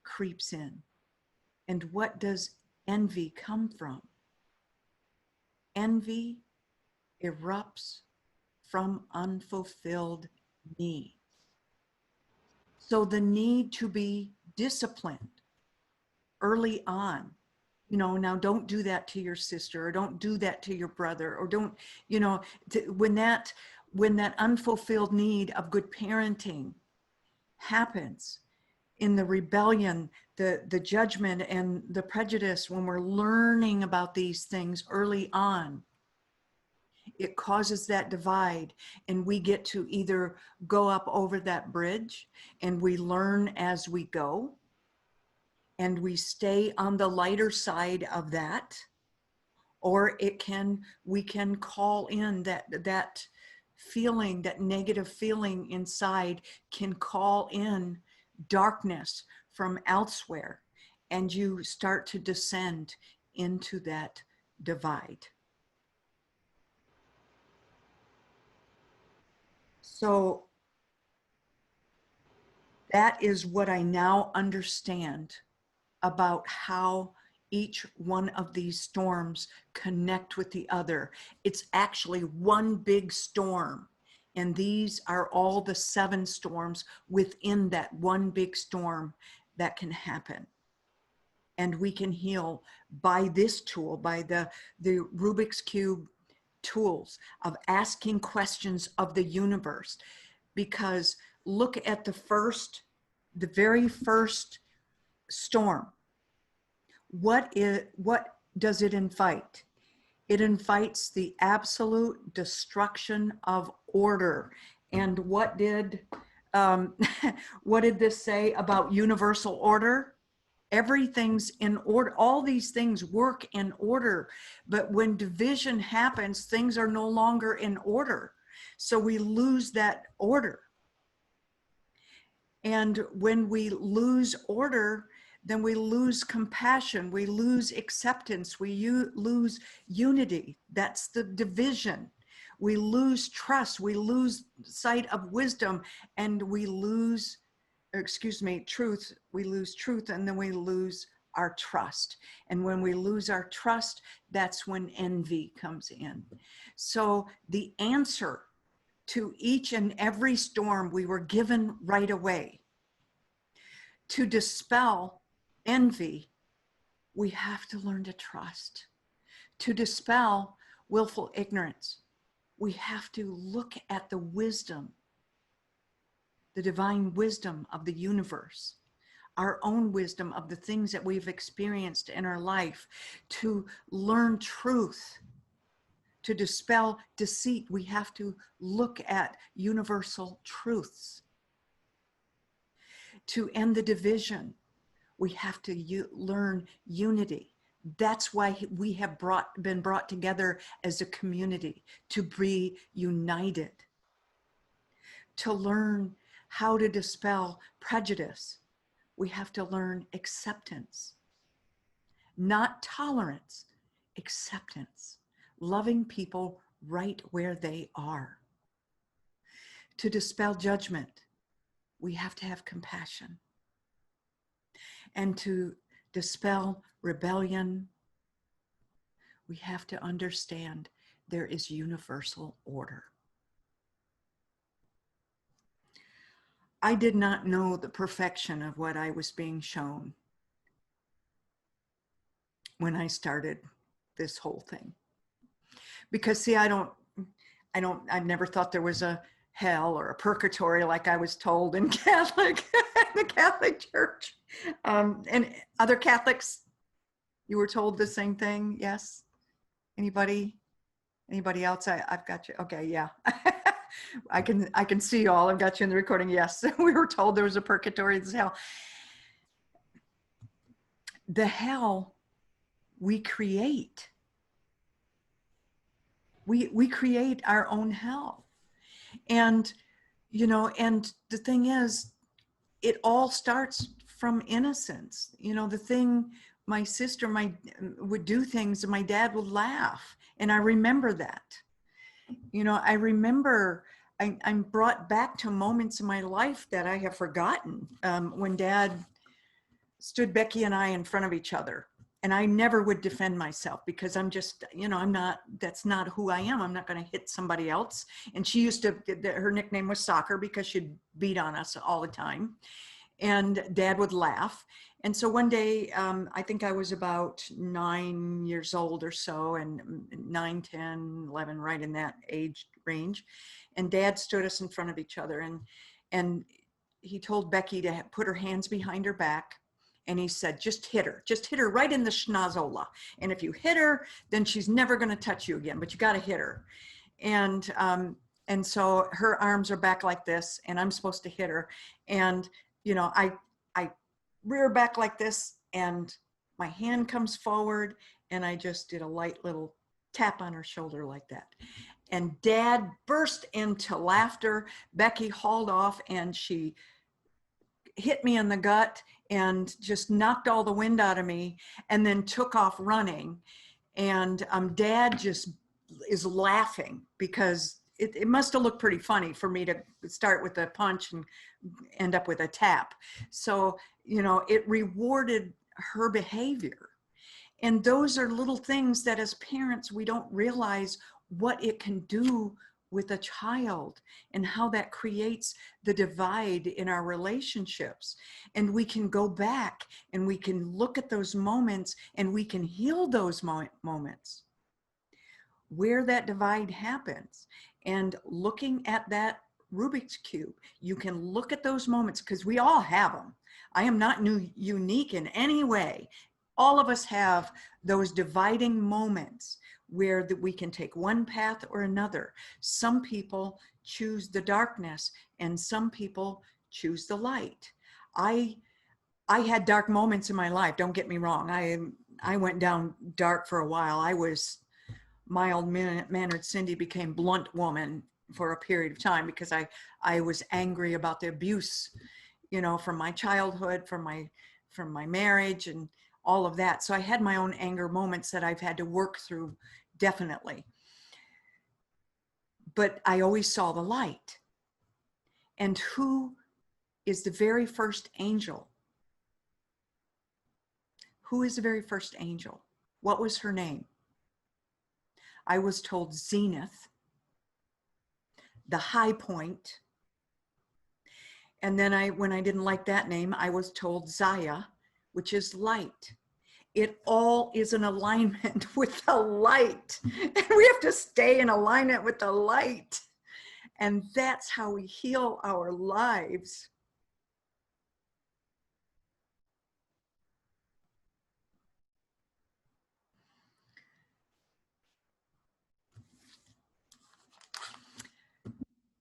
creeps in. And what does envy come from? Envy erupts from unfulfilled needs. So the need to be disciplined early on. You know, now don't do that to your sister, or don't do that to your brother, or don't, you know, when that unfulfilled need of good parenting happens in the rebellion, the judgment and the prejudice, when we're learning about these things early on, it causes that divide, and we get to either go up over that bridge and we learn as we go, and we stay on the lighter side of that, or we can call in that feeling, that negative feeling inside can call in darkness from elsewhere, and you start to descend into that divide. So that is what I now understand about how each one of these storms connect with the other. It's actually one big storm. And these are all the 7 storms within that one big storm that can happen. And we can heal by this tool, by the Rubik's Cube tools of asking questions of the universe. Because look at the very first storm. What does it invite? It invites the absolute destruction of order. And what did this say about universal order? Everything's in order. All these things work in order. But when division happens, things are no longer in order. So we lose that order. And when we lose order, then we lose compassion, we lose acceptance, we lose unity. That's the division. We lose trust, we lose sight of wisdom, and we lose, truth. We lose truth, and then we lose our trust. And when we lose our trust, that's when envy comes in. So the answer to each and every storm we were given right away. To dispel envy, we have to learn to trust. To dispel willful ignorance, we have to look at the wisdom, the divine wisdom of the universe, our own wisdom of the things that we've experienced in our life. To learn truth, to dispel deceit, we have to look at universal truths. To end the division, we have to learn unity. That's why we have been brought together as a community, to be united. To learn how to dispel prejudice, we have to learn acceptance. Not tolerance, acceptance. Loving people right where they are. To dispel judgment, we have to have compassion. And to dispel rebellion, we have to understand there is universal order. I did not know the perfection of what I was being shown when I started this whole thing. Because see, I've never thought there was a hell or a purgatory like I was told in the Catholic Church. And other Catholics, you were told the same thing? Yes? Anybody else? I've got you. Okay, yeah. I can see you all. I've got you in the recording. Yes, we were told there was a purgatory, there's hell. The hell we create. We create our own hell. And, and the thing is, it all starts from innocence. The thing, my sister would do things and my dad would laugh. And I remember that. I remember I'm brought back to moments in my life that I have forgotten. When Dad stood Becky and I in front of each other. And I never would defend myself because I'm just, that's not who I am. I'm not going to hit somebody else. And she used to, her nickname was Soccer because she'd beat on us all the time. And Dad would laugh. And so one day, I think I was about 9 years old or so, and 9, 10, 11, right in that age range. And Dad stood us in front of each other. And he told Becky to put her hands behind her back. And he said, just hit her right in the schnozola. And if you hit her, then she's never going to touch you again, but you got to hit her. And so her arms are back like this, and I'm supposed to hit her. And, I rear back like this, and my hand comes forward, and I just did a light little tap on her shoulder like that. And Dad burst into laughter. Becky hauled off, and she hit me in the gut and just knocked all the wind out of me, and then took off running. And Dad just is laughing because it must have looked pretty funny for me to start with a punch and end up with a tap. So, it rewarded her behavior. And those are little things that as parents, we don't realize what it can do with a child and how that creates the divide in our relationships. And we can go back and we can look at those moments and we can heal those moments where that divide happens. And looking at that Rubik's Cube, you can look at those moments because we all have them. I am not unique in any way. All of us have those dividing moments where we can take one path or another. Some people choose the darkness and some people choose the light. I had dark moments in my life. Don't get me wrong. I went down dark for a while. I was mild-mannered Cindy became blunt woman for a period of time because I was angry about the abuse, you know, from my childhood, from my marriage and all of that. So I had my own anger moments that I've had to work through, definitely. But I always saw the light. And who is the very first angel? Who is the very first angel? What was her name? I was told Zenith, the high point. And then when I didn't like that name, I was told Zaya, which is light. It all is in alignment with the light. And we have to stay in alignment with the light. And that's how we heal our lives.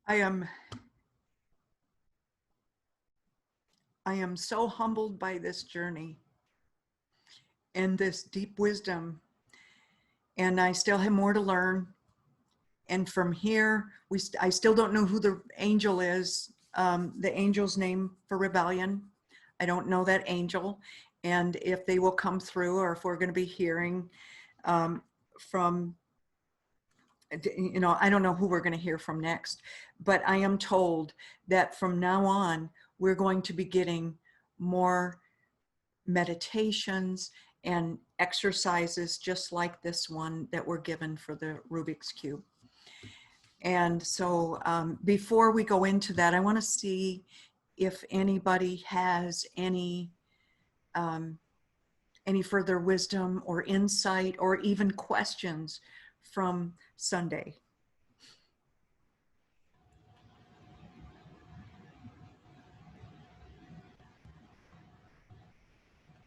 I am so humbled by this journey and this deep wisdom. And I still have more to learn. And from here, I still don't know who the angel is, the angel's name for rebellion. I don't know that angel. And if they will come through or if we're going to be hearing from, you know, I don't know who we're going to hear from next. But I am told that from now on, we're going to be getting more meditations and exercises just like this one that were given for the Rubik's Cube. And so before we go into that, I want to see if anybody has any further wisdom or insight or even questions from Sunday.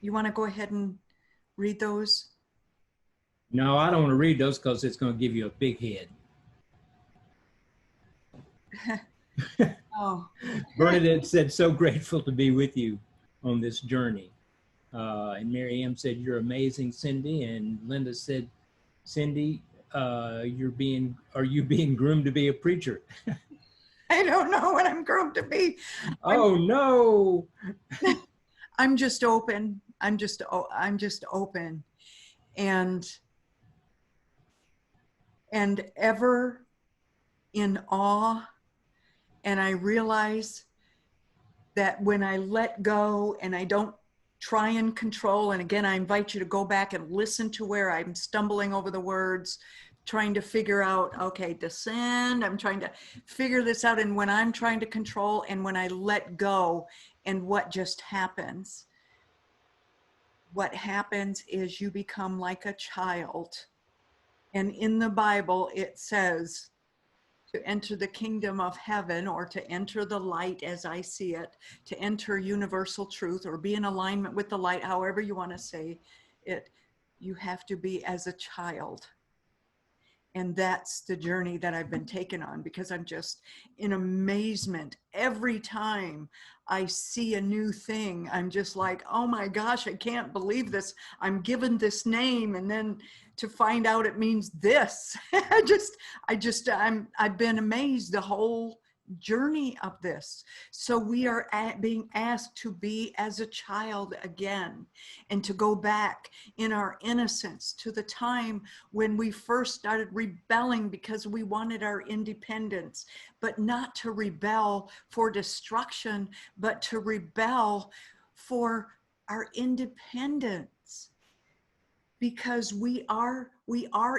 You want to go ahead and read those? No, I don't want to read those because it's going to give you a big head. Oh. Bernadette said, so grateful to be with you on this journey. And Mary M said, you're amazing, Cindy. And Linda said, Cindy, are you being groomed to be a preacher? I don't know what I'm groomed to be. Oh, no. I'm just open. I'm just open. And ever in awe. And I realize that when I let go and I don't try and control, and again, I invite you to go back and listen to where I'm stumbling over the words, trying to figure out, okay, descend, I'm trying to figure this out. And when I'm trying to control and when I let go and what just happens, what happens is you become like a child. And in the Bible, it says, to enter the kingdom of heaven or to enter the light as I see it, to enter universal truth or be in alignment with the light, however you want to say it, you have to be as a child. And that's the journey that I've been taken on because I'm just in amazement. Every time I see a new thing, I'm just like, oh my gosh, I can't believe this. I'm given this name. And then to find out it means this. I've been amazed the whole journey of this. So we are being asked to be as a child again and to go back in our innocence to the time when we first started rebelling because we wanted our independence, but not to rebel for destruction, but to rebel for our independence. because we are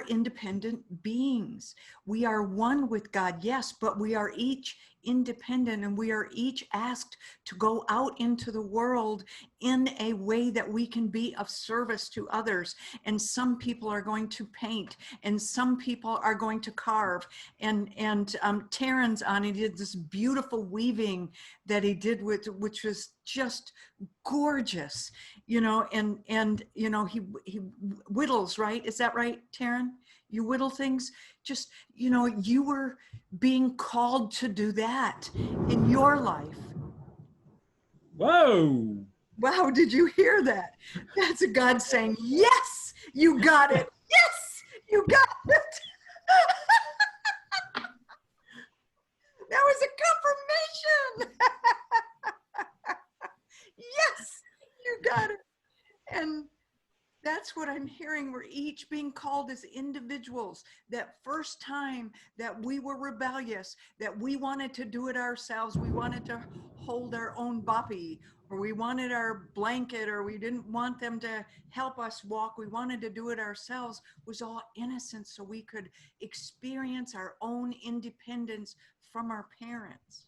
independent beings. We are one with God, yes, but we are each independent, and we are each asked to go out into the world in a way that we can be of service to others. And some people are going to paint, and some people are going to carve. And Terrence on, he did this beautiful weaving that he did which was just gorgeous, you know, and you know, he whittles, right? Is that right, Taryn? You whittle things. Just, you know, you were being called to do that in your life. Whoa. Wow, did you hear that? That's a God saying, yes, you got it. Yes, you got it. That was a confirmation. Yes, you got it. And that's what I'm hearing. We're each being called as individuals. That first time that we were rebellious, that we wanted to do it ourselves, we wanted to hold our own boppy, or we wanted our blanket, or we didn't want them to help us walk, we wanted to do it ourselves, was all innocent, so we could experience our own independence from our parents.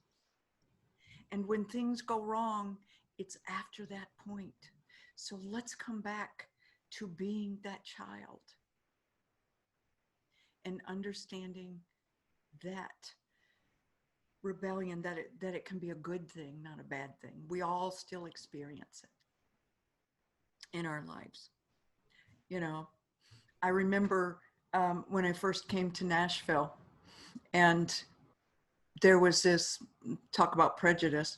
And when things go wrong, it's after that point. So let's come back to being that child and understanding that rebellion, that it can be a good thing, not a bad thing. We all still experience it in our lives. You know, I remember when I first came to Nashville, and there was this talk about prejudice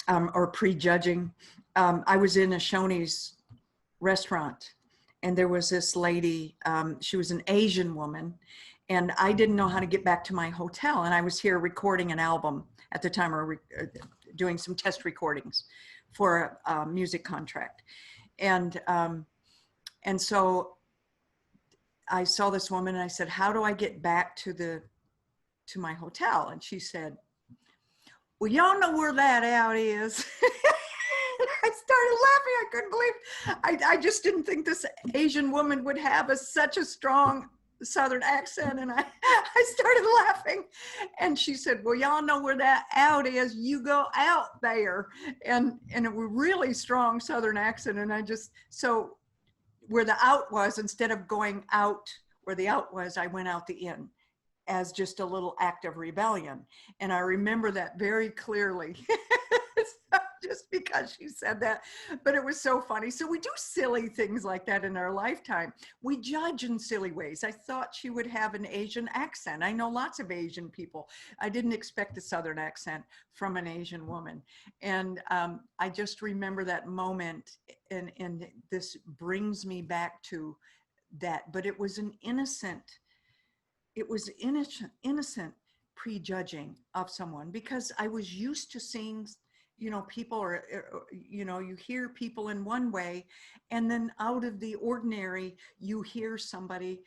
or prejudging. I was in a Shoney's restaurant, and there was this lady, she was an Asian woman, and I didn't know how to get back to my hotel, and I was here recording an album at the time, or doing some test recordings for a music contract. And so I saw this woman, and I said, how do I get back to my hotel? And she said, well, y'all know where that out is. I started laughing. I couldn't believe, I just didn't think this Asian woman would have such a strong Southern accent. And I started laughing. And she said, well, y'all know where that out is. You go out there. And it was really strong Southern accent. And so where the out was, instead of going out where the out was, I went out the in, as just a little act of rebellion. And I remember that very clearly. Just because she said that, but it was so funny. So we do silly things like that in our lifetime. We judge in silly ways. I thought she would have an Asian accent. I know lots of Asian people. I didn't expect a Southern accent from an Asian woman. And I just remember that moment, and this brings me back to that. But it was an innocent prejudging of someone, because I was used to seeing, you know, people, or you know, you hear people in one way, and then out of the ordinary, you hear somebody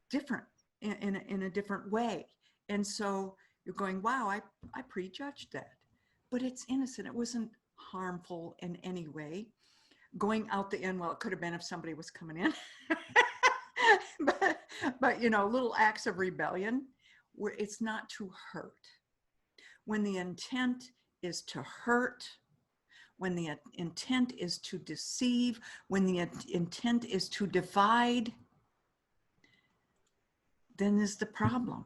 different in a different way. And so you're going, wow, I prejudged that. But it's innocent. It wasn't harmful in any way. Going out the end, well, it could have been if somebody was coming in. but you know, little acts of rebellion where it's not to hurt. When the intent is to hurt, when the intent is to deceive, when the intent is to divide, then is the problem.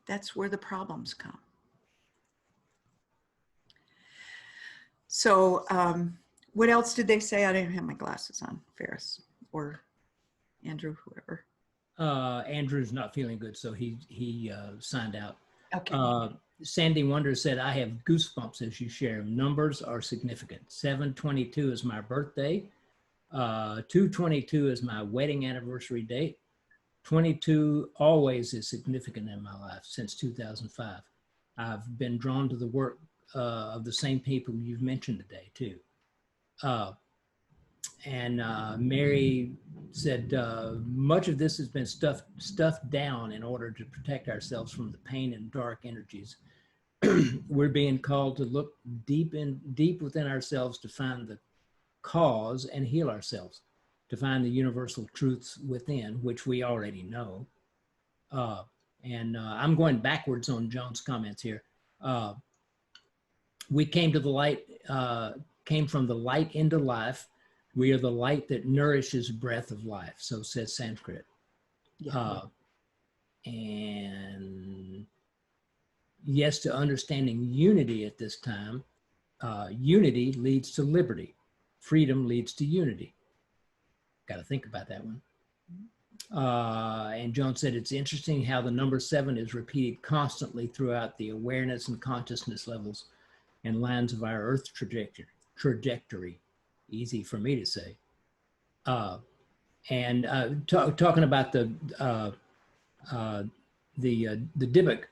That's where the problems come. So what else did they say? I didn't have my glasses on, Ferris or Andrew, whoever. Andrew's not feeling good, so he signed out. Okay. Sandy Wonder said, I have goosebumps as you share. Numbers are significant. 7/22 is my birthday. 2/22 is my wedding anniversary date. 22 always is significant in my life since 2005. I've been drawn to the work of the same people you've mentioned today too. Mary said, much of this has been stuffed down in order to protect ourselves from the pain and dark energies. We're being called to look deep within ourselves to find cause and heal ourselves, to find the universal truths within, which we already know. I'm going backwards on Joan's comments here. We came to the light, came from the light into life. We are the light that nourishes breath of life. So says Sanskrit. Yeah. And yes, to understanding unity at this time. Unity leads to liberty. Freedom leads to unity. Got to think about that one. And Joan said, it's interesting how the number 7 is repeated constantly throughout the awareness and consciousness levels and lines of our Earth trajectory. Easy for me to say. Talking about the Dybbuk,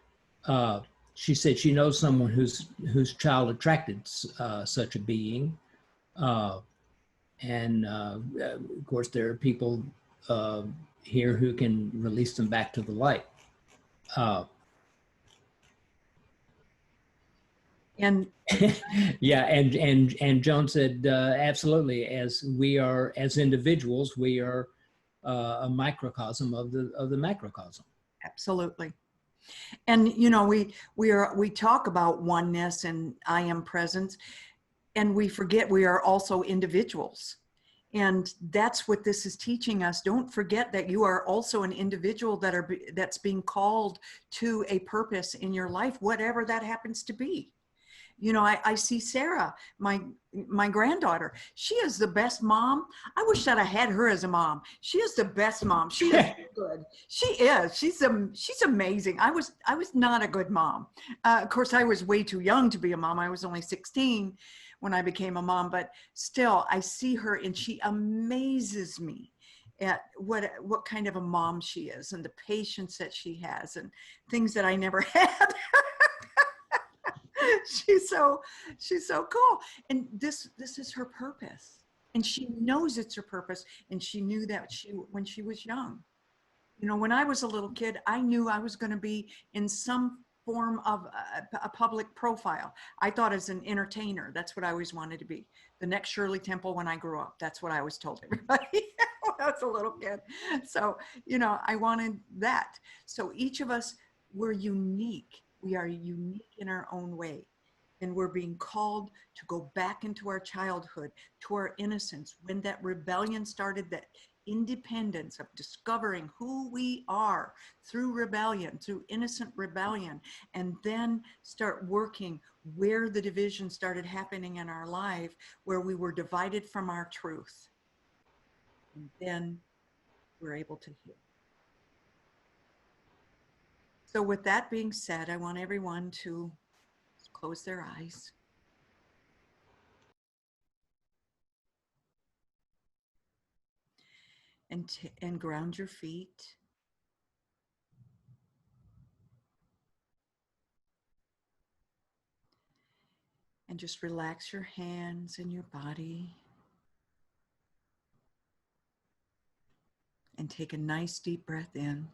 she said she knows someone whose child attracted such a being. Of course, there are people here who can release them back to the light. And yeah, and Joan said, absolutely, as we are, as individuals, we are a microcosm of the macrocosm. absolutely. And you know, we talk about oneness and I am presence, and we forget we are also individuals. And that's what this is teaching us. Don't forget that you are also an individual that's being called to a purpose in your life, whatever that happens to be. You know, I see Sarah, my granddaughter. She is the best mom. I wish that I had her as a mom. She is the best mom. She is good. She is. She's amazing. I was not a good mom. Of course, I was way too young to be a mom. I was only 16 when I became a mom. But still, I see her, and she amazes me at what kind of a mom she is, and the patience that she has, and things that I never had. She's so cool. And this is her purpose. And she knows it's her purpose. And she knew that when she was young. You know, when I was a little kid, I knew I was going to be in some form of a public profile. I thought as an entertainer, that's what I always wanted to be. The next Shirley Temple when I grew up. That's what I always told everybody when I was a little kid. So, you know, I wanted that. So each of us, we're unique. We are unique in our own way. And we're being called to go back into our childhood, to our innocence. When that rebellion started, that independence of discovering who we are through rebellion, through innocent rebellion, and then start working where the division started happening in our life, where we were divided from our truth. And then we're able to heal. So with that being said, I want everyone to close their eyes. And ground your feet. And just relax your hands and your body. And take a nice deep breath in.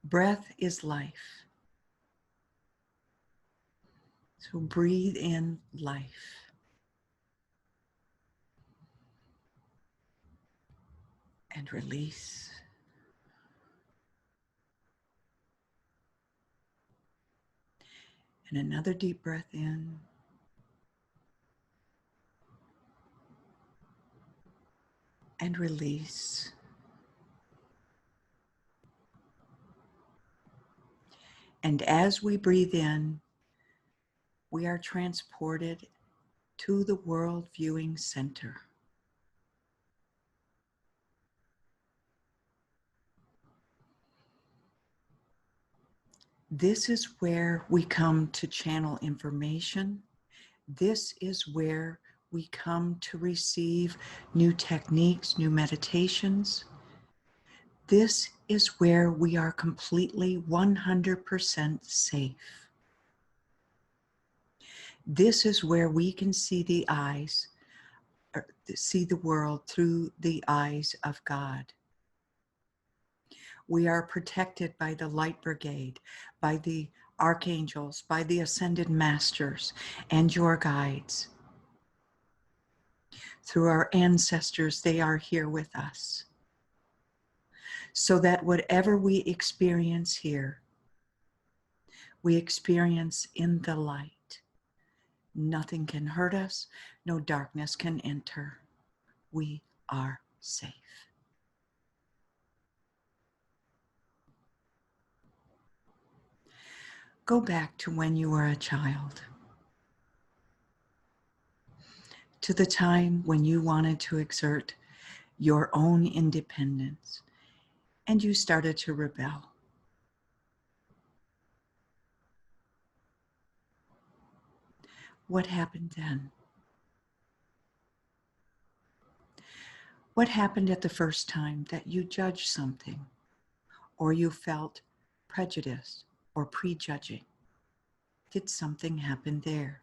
Breath is life. So breathe in life. And release. And another deep breath in. And release. And as we breathe in, we are transported to the world viewing center. This is where we come to channel information. This is where we come to receive new techniques, new meditations. This is where we are completely 100% safe. This is where we can see the eyes, or see the world through the eyes of God. We are protected by the light brigade, by the archangels, by the ascended masters and your guides. Through our ancestors, they are here with us. So that whatever we experience here, we experience in the light. Nothing can hurt us, no darkness can enter. We are safe. Go back to when you were a child, to the time when you wanted to exert your own independence and you started to rebel. What happened then? What happened at the first time that you judged something, or you felt prejudice or prejudging? Did something happen there?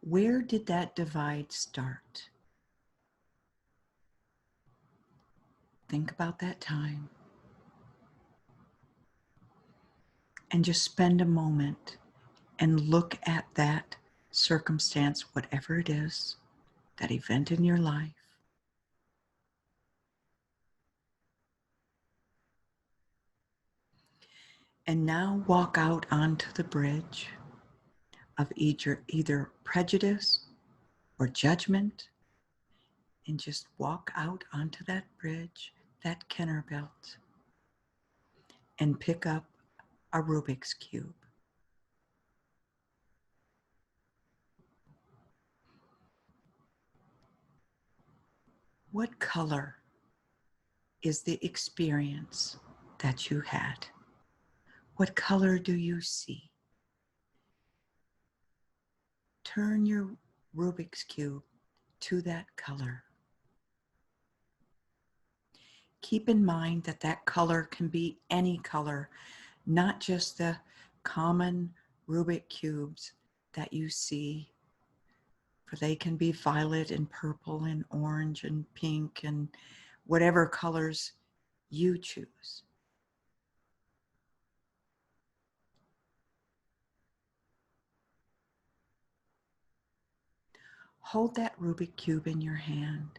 Where did that divide start? Think about that time. And just spend a moment and look at that circumstance, whatever it is, that event in your life. And now walk out onto the bridge of either prejudice or judgment, and just walk out onto that bridge, that Kenner belt, and pick up a Rubik's Cube. What color is the experience that you had? What color do you see? Turn your Rubik's Cube to that color. Keep in mind that that color can be any color, not just the common Rubik cubes that you see, for they can be violet and purple and orange and pink and whatever colors you choose. Hold that Rubik cube in your hand,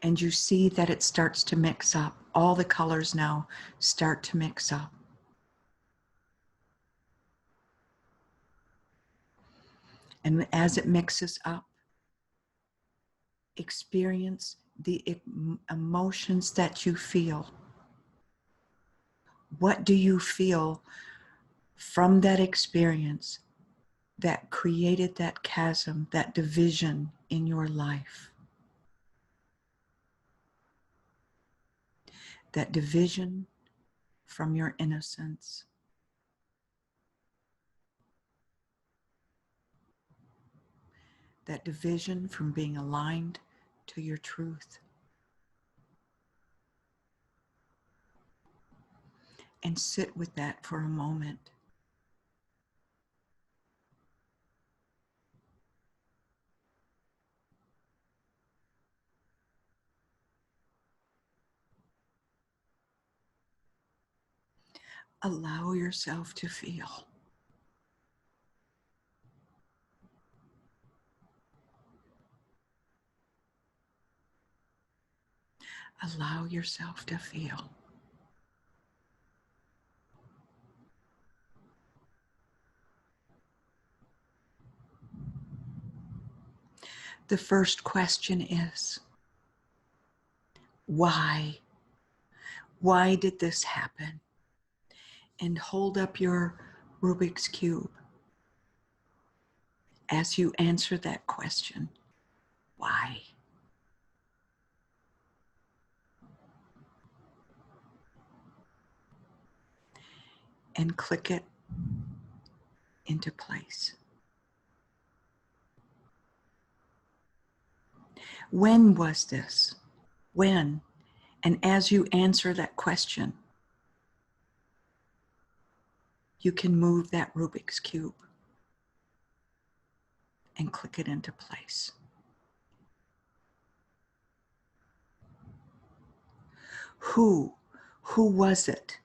and you see that it starts to mix up. All the colors now start to mix up. And as it mixes up, experience the emotions that you feel. What do you feel from that experience that created that chasm, that division in your life? That division from your innocence. That division from being aligned to your truth. And sit with that for a moment. Allow yourself to feel. Allow yourself to feel. The first question is, why? Why did this happen? And hold up your Rubik's Cube as you answer that question. Why? And click it into place. When was this? When? And as you answer that question, you can move that Rubik's Cube and click it into place. Who? Who was it?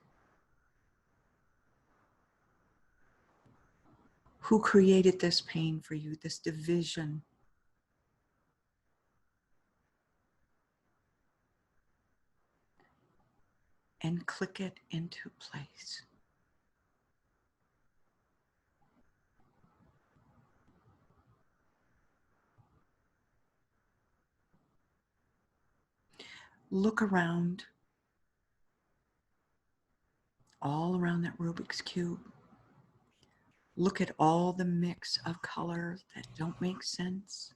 Who created this pain for you, this division? And click it into place. Look around, all around that Rubik's Cube. Look at all the mix of colors that don't make sense.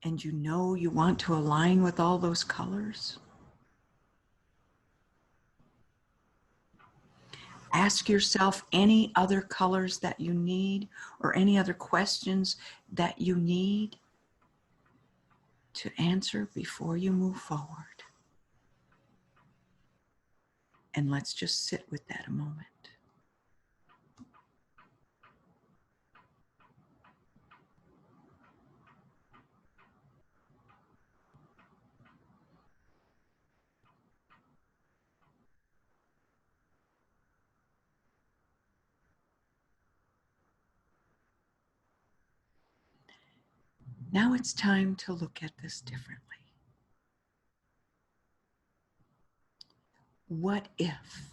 And you know you want to align with all those colors. Ask yourself any other colors that you need or any other questions that you need to answer before you move forward. And let's just sit with that a moment. Now it's time to look at this differently. What if?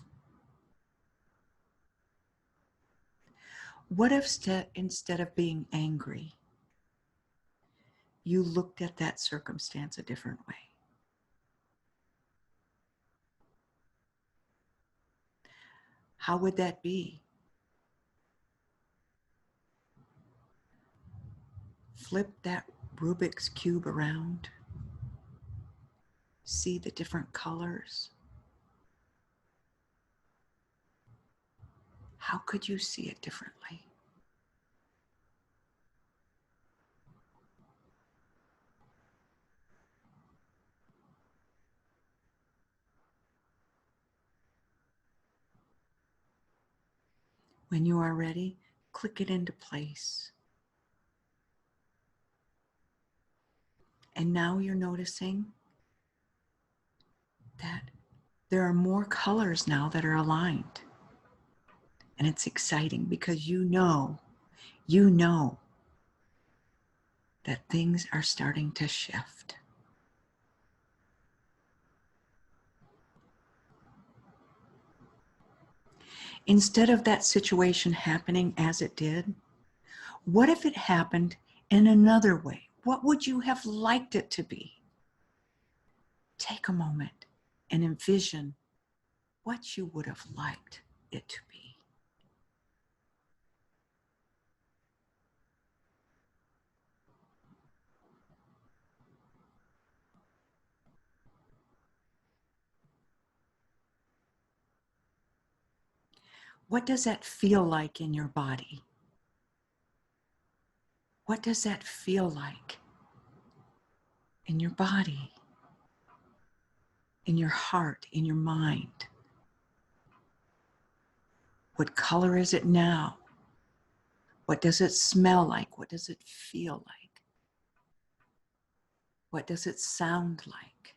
What if instead of being angry, you looked at that circumstance a different way? How would that be? Flip that Rubik's Cube around. See the different colors. How could you see it differently? When you are ready, click it into place. And now you're noticing that there are more colors now that are aligned. And it's exciting because you know that things are starting to shift. Instead of that situation happening as it did, what if it happened in another way? What would you have liked it to be? Take a moment and envision what you would have liked it to be. What does that feel like in your body? What does that feel like in your body, in your heart, in your mind? What color is it now? What does it smell like? What does it feel like? What does it sound like?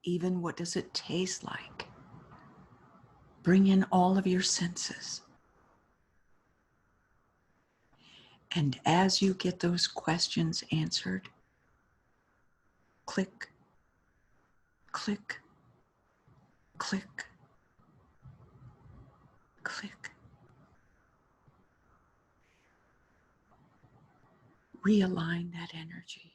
Even what does it taste like? Bring in all of your senses. And as you get those questions answered, click, click, click, click. Realign that energy.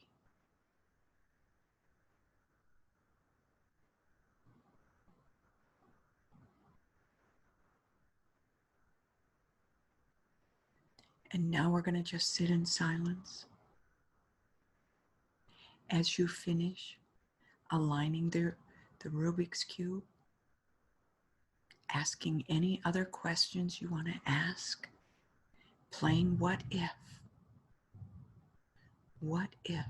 And now we're going to just sit in silence. As you finish aligning the Rubik's Cube, asking any other questions you want to ask, playing what if? What if?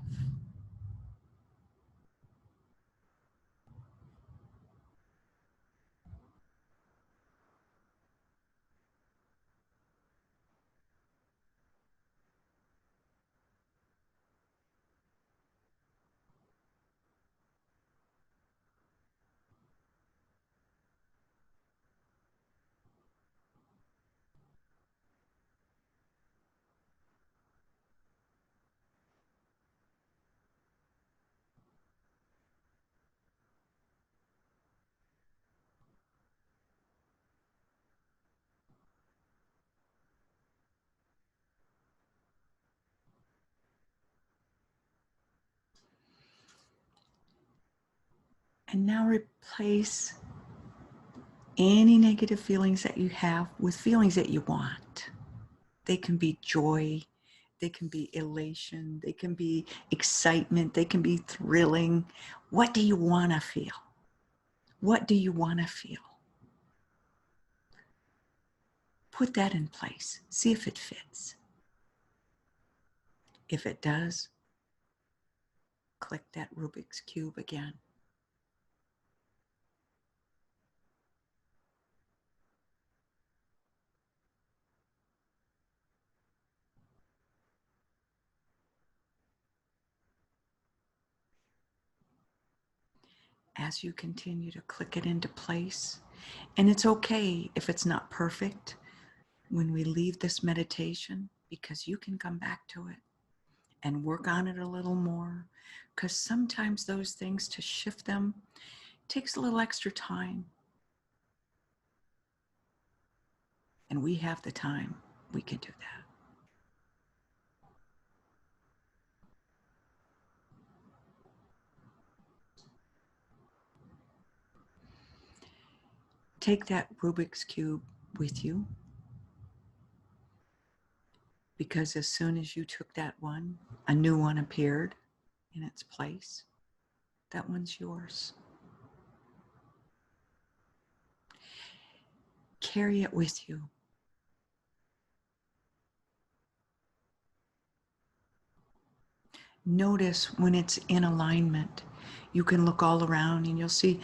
And now replace any negative feelings that you have with feelings that you want. They can be joy, they can be elation, they can be excitement, they can be thrilling. What do you want to feel? What do you want to feel? Put that in place. See if it fits. If it does, click that Rubik's Cube again. As you continue to click it into place, and it's okay if it's not perfect when we leave this meditation, because you can come back to it and work on it a little more, because sometimes those things, to shift them, takes a little extra time. And we have the time. We can do that. Take that Rubik's Cube with you, because as soon as you took that one, a new one appeared in its place. That one's yours. Carry it with you. Notice when it's in alignment. You can look all around and you'll see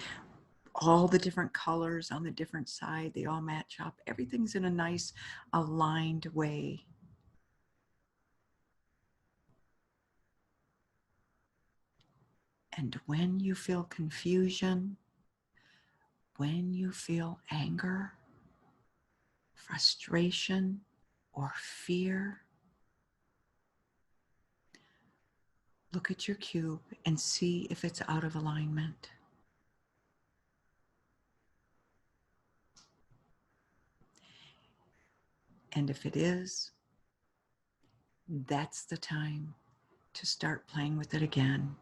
all the different colors on the different side. They all match up. Everything's in a nice aligned way. And when you feel confusion, when you feel anger, frustration, or fear, look at your cube and see if it's out of alignment. And if it is, that's the time to start playing with it again.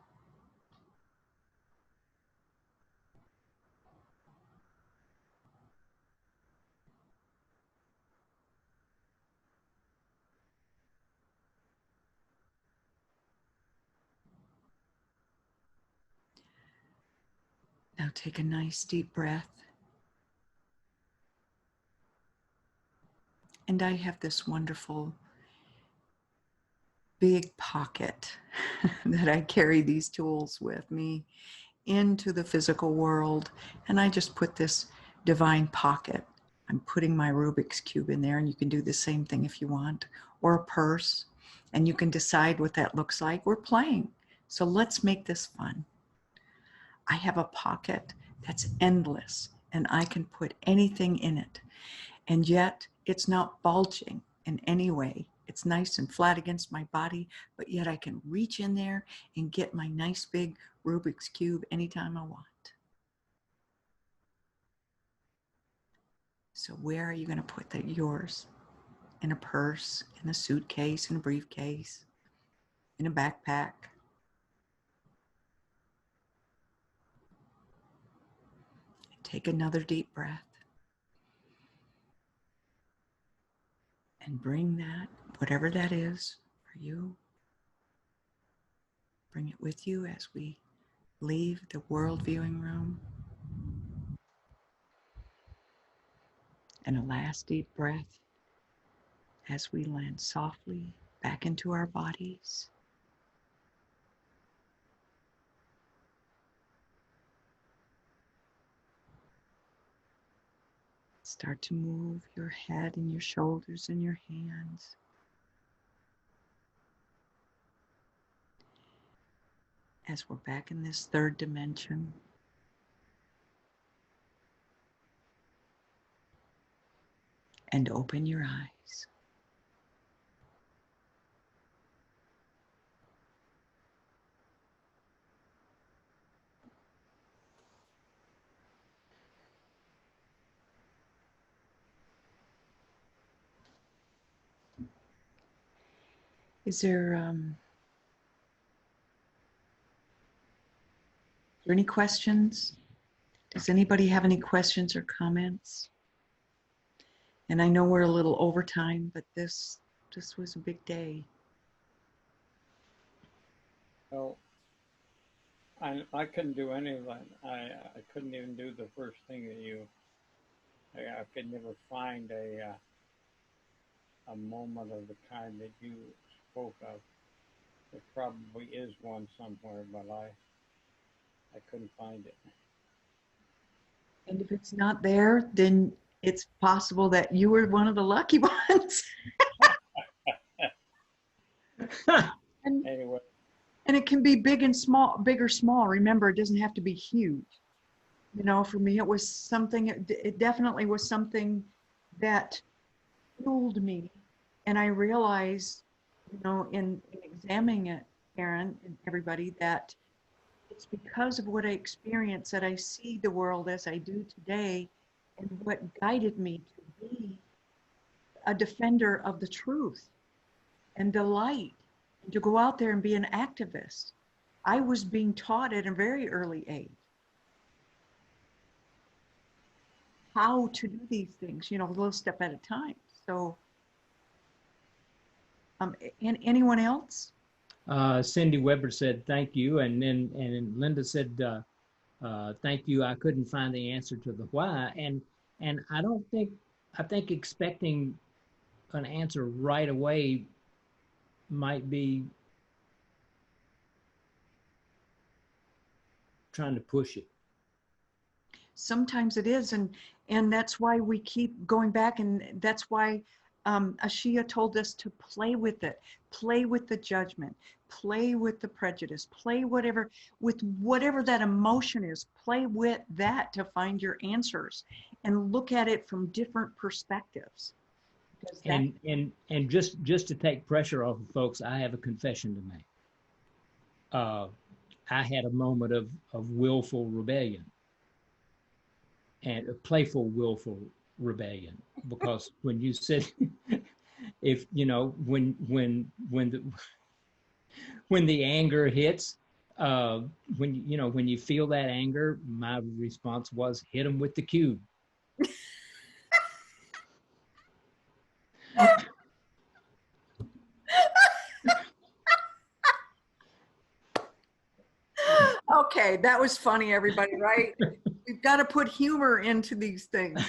Now take a nice deep breath. And I have this wonderful big pocket that I carry these tools with me into the physical world. And I just put this divine pocket. I'm putting my Rubik's Cube in there, and you can do the same thing if you want, or a purse, and you can decide what that looks like. We're playing. So let's make this fun. I have a pocket that's endless, and I can put anything in it. And yet it's not bulging in any way. It's nice and flat against my body, but yet I can reach in there and get my nice big Rubik's Cube anytime I want. So where are you going to put yours? In a purse, in a suitcase, in a briefcase, in a backpack? Take another deep breath and bring that, whatever that is for you, bring it with you as we leave the world viewing room. And a last deep breath as we land softly back into our bodies. Start to move your head and your shoulders and your hands. As we're back in this third dimension. And open your eyes. Is there there any questions? Does anybody have any questions or comments? And I know we're a little over time, but this was a big day. Well, I couldn't do any of that. I couldn't even do the first thing that I could never find a moment of the kind that you spoke of. There probably is one somewhere, but I couldn't find it. And if it's not there, then it's possible that you were one of the lucky ones. Anyway, And it can be big and small, big or small. Remember, it doesn't have to be huge. You know, for me, it was something, it definitely was something that fueled me. And I realized, you know, in examining it, Karen and everybody, that it's because of what I experienced that I see the world as I do today, and what guided me to be a defender of the truth and the light, and to go out there and be an activist. I was being taught at a very early age how to do these things, you know, a little step at a time. So, and anyone else? Cindy Weber said, thank you. And then Linda said, thank you. I couldn't find the answer to the why. And I think expecting an answer right away might be trying to push it. Sometimes it is, and that's why we keep going back, and that's why Ashia told us to play with it, play with the judgment, play with the prejudice, play with whatever that emotion is, play with that to find your answers, and look at it from different perspectives. And just to take pressure off of folks, I have a confession to make. I had a moment of willful rebellion, and a playful willful rebellion, because when you said, if you know, when the anger hits, when you feel that anger, my response was hit them with the cube. Okay, that was funny, everybody, right? We've got to put humor into these things.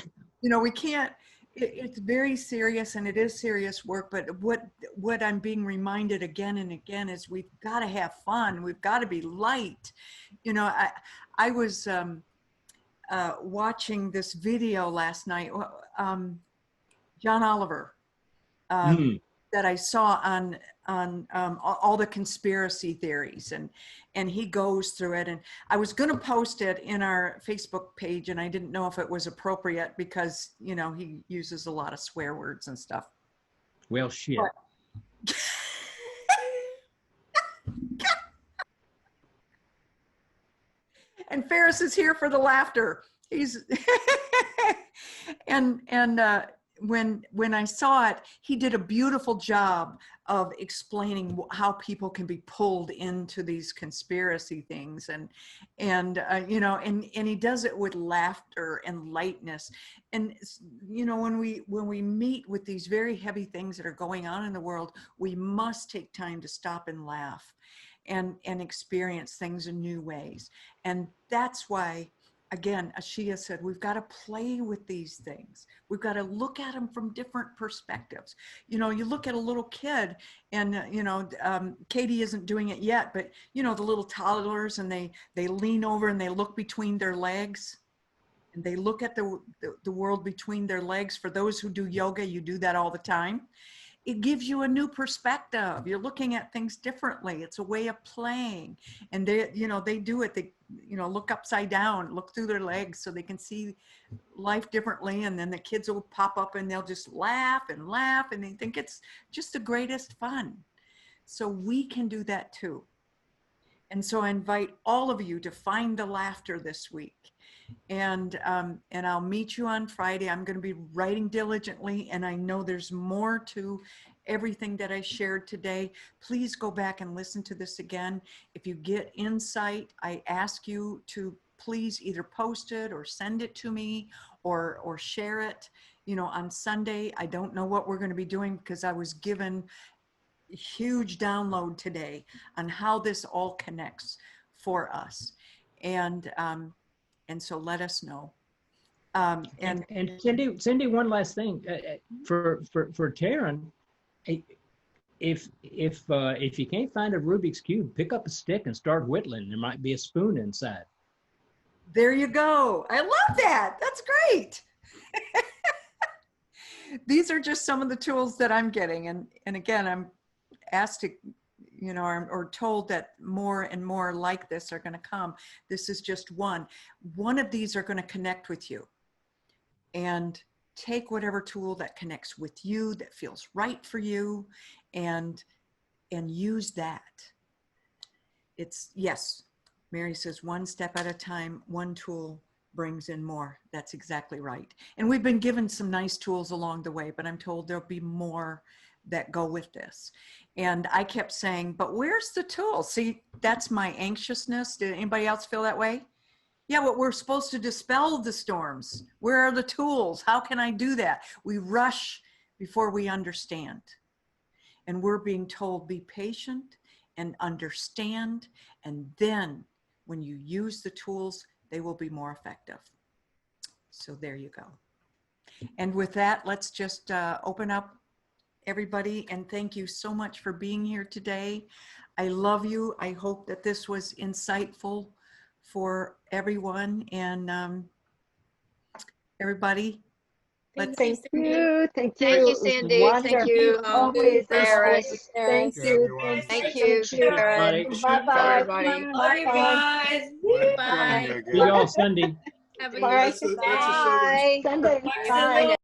You know, we can't, it's very serious, and it is serious work, but what I'm being reminded again and again is we've got to have fun. We've got to be light. You know, I was watching this video last night, John Oliver, that I saw on all the conspiracy theories, and he goes through it, and I was going to post it in our Facebook page, and I didn't know if it was appropriate because, you know, he uses a lot of swear words and stuff. Well, shit. But and Ferris is here for the laughter. He's and when I saw it, he did a beautiful job of explaining how people can be pulled into these conspiracy things, and you know, and he does it with laughter and lightness. And you know, when we meet with these very heavy things that are going on in the world, we must take time to stop and laugh and experience things in new ways. And that's why, again, Ashia said, we've got to play with these things. We've got to look at them from different perspectives. You know, you look at a little kid, and, you know, Katie isn't doing it yet, but, you know, the little toddlers, and they lean over and they look between their legs, and they look at the world between their legs. For those who do yoga, you do that all the time. It gives you a new perspective. You're looking at things differently. It's a way of playing. And they, you know, they do it. They, you know, look upside down, look through their legs so they can see life differently. And then the kids will pop up and they'll just laugh, and they think it's just the greatest fun. So we can do that too. And so I invite all of you to find the laughter this week. And I'll meet you on Friday. I'm going to be writing diligently, and I know there's more to everything that I shared today. Please go back and listen to this again. If you get insight, I ask you to please either post it or send it to me or share it. You know, on Sunday, I don't know what we're going to be doing because I was given a huge download today on how this all connects for us. And so let us know. And Cindy, one last thing for Taryn, if you can't find a Rubik's Cube, pick up a stick and start whittling. There might be a spoon inside. There you go. I love that. That's great. These are just some of the tools that I'm getting. And again, I'm asked to, you know, or told that more and more like this are going to come. This is just one. One of these are going to connect with you. And take whatever tool that connects with you, that feels right for you, and use that. It's, yes, Mary says, one step at a time, one tool brings in more. That's exactly right. And we've been given some nice tools along the way, but I'm told there'll be more that go with this. And I kept saying, but where's the tool? See, that's my anxiousness. Did anybody else feel that way? Yeah, but we're supposed to dispel the storms. Where are the tools? How can I do that? We rush before we understand. And we're being told, be patient and understand. And then when you use the tools, they will be more effective. So there you go. And with that, let's just open up everybody. And thank you so much for being here today. I love you. I hope that this was insightful for everyone, and everybody. Thank you. Thank you. Thank you, Sandy. Thank you, Always, Eris. Thank you. Thank you, Sharon. Bye-bye. Everybody. Love you guys. Bye. See you all Sunday. Have a Bye. good Bye. Sunday. Bye.